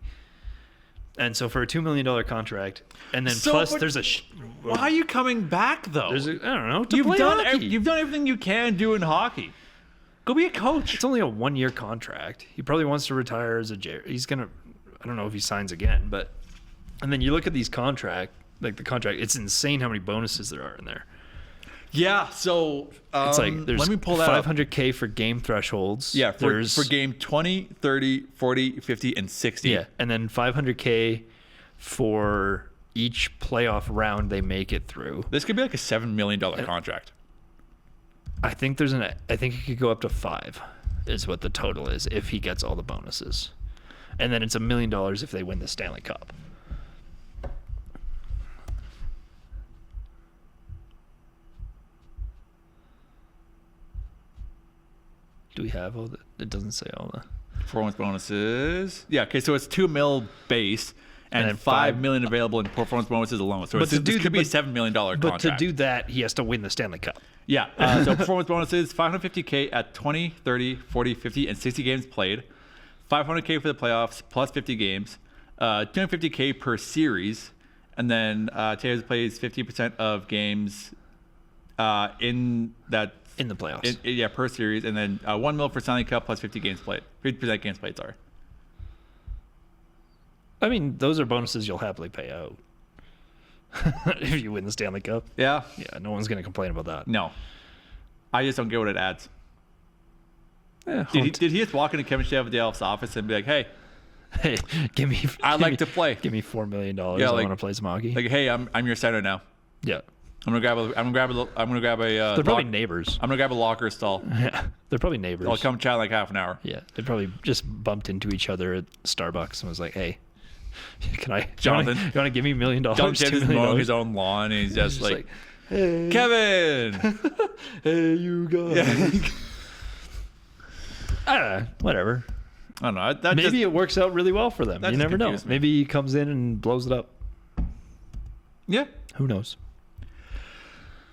And so for a $2 million contract, and then plus but there's why are you coming back though? I don't know. To play hockey. You've done everything you can do in hockey. Go be a coach. It's only a 1-year contract. He probably wants to retire as a he's gonna. I don't know if he signs again, but and then you look at these the contract. It's insane how many bonuses there are in there. Yeah, so It's like there's let me pull that up. $500K for game thresholds. Yeah, there's for game 20, 30, 40, 50, and 60. Yeah, and then $500K for each playoff round they make it through. This could be like a $7 million contract. I think I think it could go up to 5 is what the total is if he gets all the bonuses. And then it's $1 million if they win the Stanley Cup. Do we have all the it doesn't say all the Performance bonuses. Yeah, okay, so it's $2 million base and then $5 $5 million available in performance bonuses alone. So But to this do could be a but- $7 million contract. But to do that, he has to win the Stanley Cup. Yeah, so performance bonuses, $550K at 20, 30, 40, 50, and 60 games played. $500K for the playoffs plus 50 games. $250K per series. And then Taylor plays 50% of games in that. In the playoffs. Yeah, per series. And then $1 million for Stanley Cup plus 50 games played. 50% games played, sorry. I mean, those are bonuses you'll happily pay out. If you win the Stanley Cup. Yeah? Yeah, no one's going to complain about that. No. I just don't get what it adds. Yeah, Did he just walk into Kevin Cheveldayoff's office and be like, hey, hey, I'd like to play. Give me $4 million. Yeah, I like- want to play some hockey. Like, hey, I'm your center now. yeah. I'm gonna grab a. They're probably neighbors. I'm gonna grab a locker stall. Yeah. They're probably neighbors. I'll come chat in like half an hour. Yeah. They probably just bumped into each other at Starbucks and was like, hey, can I, Jonathan. you want to give me $1 million? John James is $2 million? mowing his own lawn and he's just like, hey, Kevin. hey, you guys. Whatever. I don't know. That Maybe it works out really well for them. that You just never know. confused me. Maybe he comes in and blows it up. yeah. Who knows?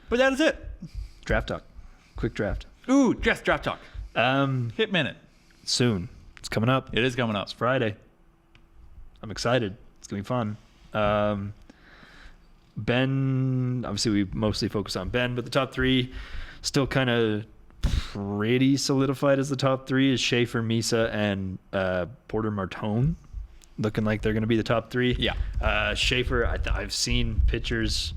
But that is it. Draft talk. Quick draft. Ooh, just draft talk. Hit minute. Soon. It's coming up. It is coming up. It's Friday. I'm excited. It's gonna be fun. Ben, obviously we mostly focus on Ben, but the top 3 still kind of pretty solidified as the top 3 is Schaefer, Misa, and Porter Martone. Looking like they're going to be the top 3. Yeah. Schaefer, I've seen pictures.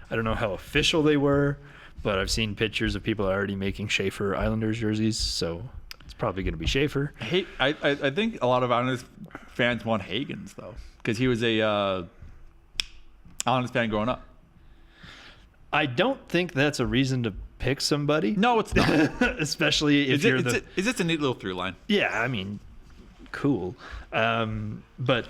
I don't know how official they were, but I've seen pictures of people already making Schaefer Islanders jerseys, so it's probably going to be Schaefer. I think a lot of Islanders fans want Hagens though, because he was a Islanders fan growing up. I don't think that's a reason to pick somebody. No, it's not. Especially if you're the... Is this a neat little through line? Yeah, I mean, cool. But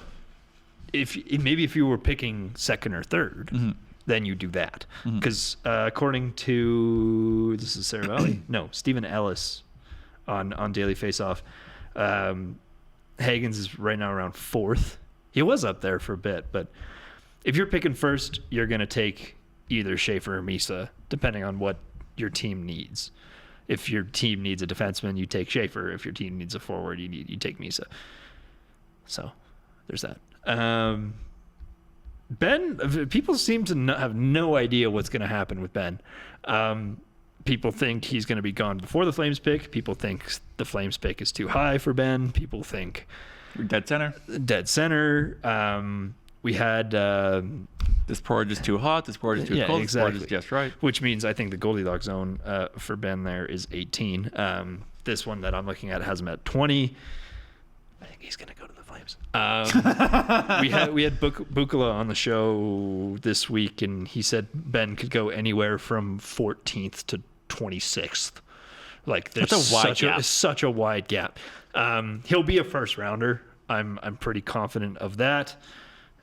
maybe if you were picking second or third, then you do that. Because according to, this is Sarah Valley? No, Stephen Ellis on Daily Faceoff, Hagens is right now around 4th. He was up there for a bit, but if you're picking first, you're going to take either Schaefer or Misa, depending on what your team needs. If your team needs a defenseman, you take Schaefer. If your team needs a forward, you take Misa. So there's that. Ben, people seem to have no idea what's going to happen with Ben. People think he's going to be gone before the Flames pick. People think the Flames pick is too high for Ben. People think Dead center. dead center. We had This porridge is too hot. This porridge is too cold. This porridge is just right. which means I think the Goldilocks zone for Ben there is 18. This one that I'm looking at has him at 20. I think he's going to go to the Flames. We had Bukala on the show this week, and he said Ben could go anywhere from 14th to 26th. Like there's That's a wide gap. such a wide gap. He'll be a first rounder. I'm pretty confident of that,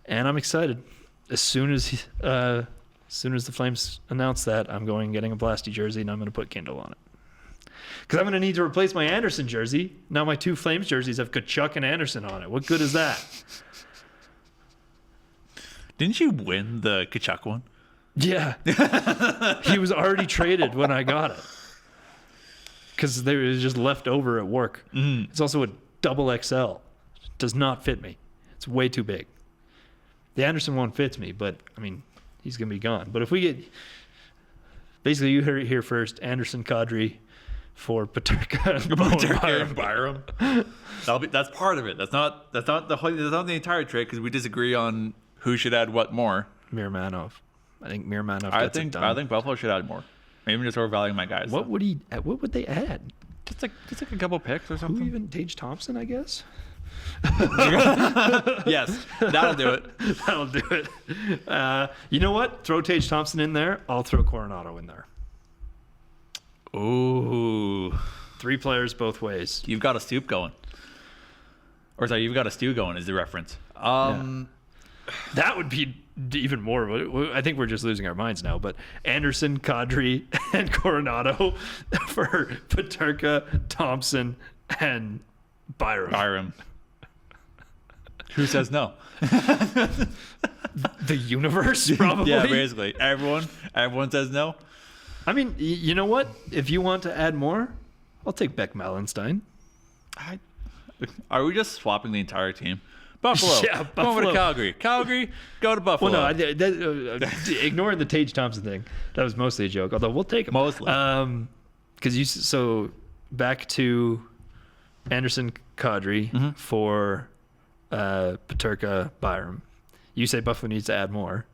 and I'm excited. As soon as the Flames announce that, I'm going and getting a Blasty jersey, and I'm going to put Kindle on it. Because I'm going to need to replace my Anderson jersey. Now my two Flames jerseys have Kachuk and Anderson on it. What good is that? Didn't you win the Kachuk one? Yeah. He was already traded when I got it. Because they was just left over at work. It's also a double XL. Does not fit me. It's way too big. The Anderson one fits me, but, I mean, he's going to be gone. But if we get... Basically, you heard it here first. Anderson, Kadri for Peterka and Byram. That's part of it. That's not the entire trade because we disagree on who should add what more. Mirmanov. I think Mirmanov I gets it think done. Buffalo should add more. Maybe just overvaluing my guys. What would they add? Just like a couple picks or Who something. even? Tage Thompson, I guess. Yes, that'll do it. That'll do it. You know what? Throw Tage Thompson in there. I'll throw Coronado in there. Ooh, 3 players both ways. you've got a stoop going. Or sorry, you've got a stew going is the reference. That would be even more. I think we're just losing our minds now. But Anderson, Kadri, and Coronado for Peterka, Thompson, and Byram. Who says no? The universe, probably. Yeah, basically. Everyone says no. I mean, you know what? If you want to add more, I'll take Beck Malenstein. Are we just swapping the entire team? Buffalo. Yeah, Go over to Buffalo. Calgary. Calgary, go to Buffalo. Well, no, ignoring the Tage Thompson thing, that was mostly a joke. Although we'll take him Mostly. So back to Anderson, Kadri for Peterka, Byram. You say Buffalo needs to add more.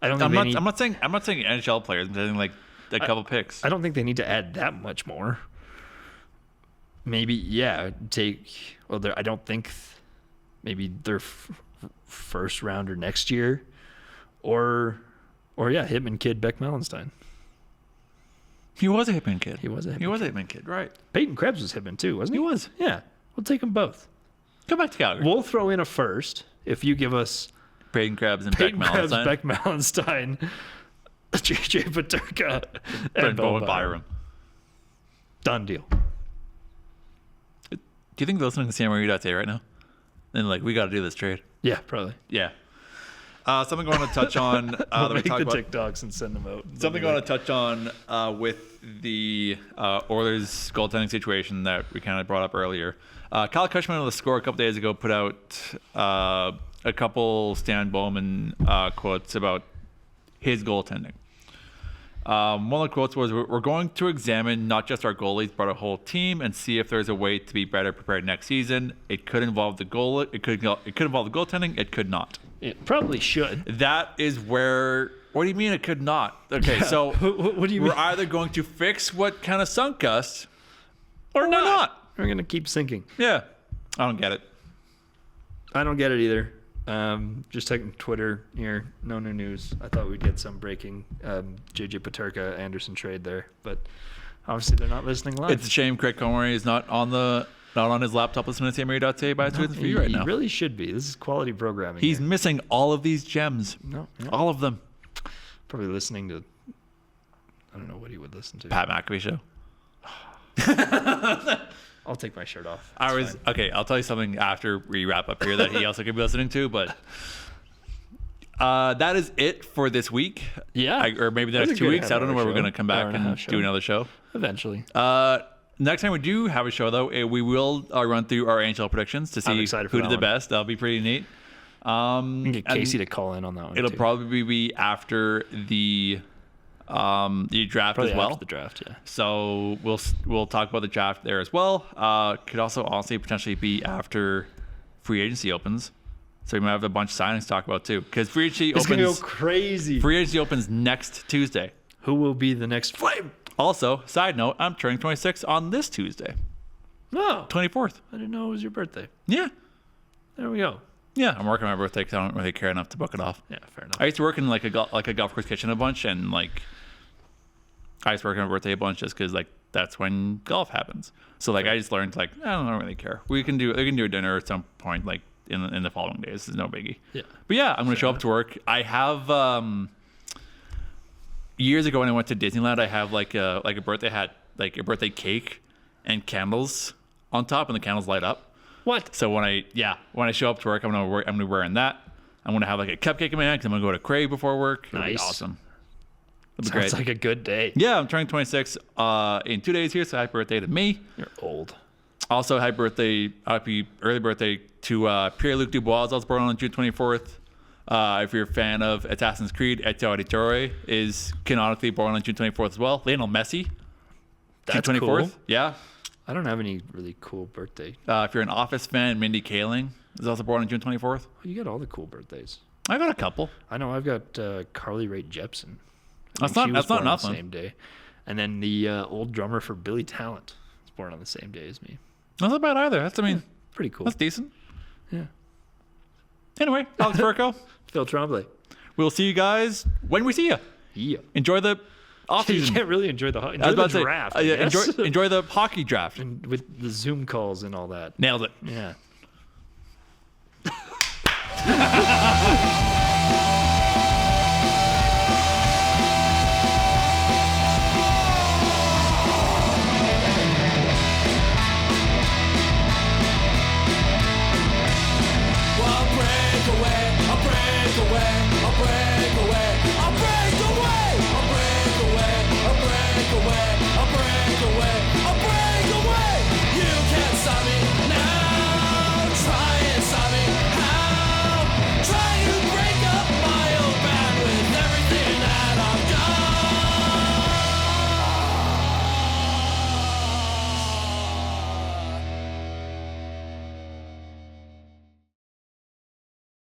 I don't think I'm not saying NHL players. I'm saying like a couple picks. I don't think they need to add that much more. Maybe, yeah, I don't think maybe their first rounder next year, or yeah, Hitman kid Beck Malenstein. He was a Hitman kid. He was a Hitman kid, right? Peyton Krebs was Hitman too, wasn't he? He was. Yeah, we'll take them both. Go back to Calgary. We'll throw in a first if you give us Peyton Krebs and Peyton Beck Krebs, Malenstein. Beck Malenstein, JJ Peterka, and Bo Bo Byram. Done deal. Do you think they're listening to CMRU.ca right now? And like, we got to do this trade. Yeah, probably. Yeah. Something I want to touch on. We'll That we make the talked about. TikToks and send them out. Something I want to touch on with the Oilers goaltending situation that we kind of brought up earlier. Kyle Cushman on the Score a couple days ago put out a couple Stan Bowman quotes about his goaltending. One of the quotes was, "We're going to examine not just our goalies, but our whole team, and see if there's a way to be better prepared next season. It could involve the goal. It could involve the goaltending. It could not." It probably should. That is where. What do you mean it could not? Okay, so What do you mean? we're either going to fix what kind of sunk us, or We're not. We're gonna keep sinking. Yeah, I don't get it. I don't get it either. Just checking Twitter here. No new news. I thought we'd get some breaking JJ Peterka Anderson trade there, but obviously they're not listening live. It's a shame Craig Conroy is not on his laptop listening to CMRU.ca by his Twitter feed right now. He really should be. This is quality programming. He's here. missing all of these gems. no, All of them. probably listening to. I don't know what he would listen to. Pat McAfee show. I'll take my shirt off. Okay. I'll tell you something after we wrap up here that he also could be listening to, but that is it for this week. Yeah. Or maybe the That was next a 2 good weeks. I don't know where we're half-hour going to come show. back Hour and a half and show. do another show. Eventually. Next time we do have a show, though, we will run through our NHL predictions to I'm see excited for who that did the one. best. That'll be pretty neat. You can get and Casey to call in on that one. It'll too. probably be after the the draft Probably as well. after the draft, yeah. So we'll talk about the draft there as well. Could also honestly potentially be after free agency opens. So we might have a bunch of signings to talk about too. Because free agency It's gonna go opens. crazy. Free agency opens next Tuesday. Who will be the next Flame? Also, side note, I'm turning 26 on this Tuesday, No, 24th. I didn't know it was your birthday. Yeah. There we go. Yeah, I'm working on my birthday because I don't really care enough to book it off. Yeah, fair enough. I used to work in like a golf course kitchen a bunch, and like I used to work on my birthday a bunch just because like that's when golf happens. So like I just learned like I don't really care. We can do a dinner at some point like in the following days. It's no biggie. Yeah. But yeah, I'm gonna show up to work. I have years ago when I went to Disneyland, I have like a birthday hat, like a birthday cake, and candles on top, and the candles light up. What? So when I show up to work, I'm gonna be wearing that. I'm gonna have like a cupcake in my hand because I'm gonna go to Crave before work. It'll be Nice. awesome. It'll be Sounds great. like a good day. Yeah, I'm turning 26 in 2 days here, so happy birthday to me. You're old. Also, happy early birthday to Pierre-Luc Dubois. I was born on June 24th. If you're a fan of Assassin's Creed, Ezio Auditore is canonically born on June 24th as well. Lionel Messi, That's June 24th. cool. Yeah. I don't have any really cool birthday. If you're an Office fan, Mindy Kaling is also born on June 24th. You got all the cool birthdays. I got a couple. I know I've got Carly Rae Jepsen. That's She not was born on nothing. the same day. And then the old drummer for Billy Talent was born on the same day as me. That's not bad either. That's Pretty cool. that's decent. Yeah. Anyway, Alex Burko, Phil Tremblay. we'll see you guys when we see you. Yeah. Enjoy the off You season. can't really enjoy the I was enjoy the about to say, draft. yeah, I guess. enjoy the hockey draft. And with the Zoom calls and all that. Nailed it. Yeah.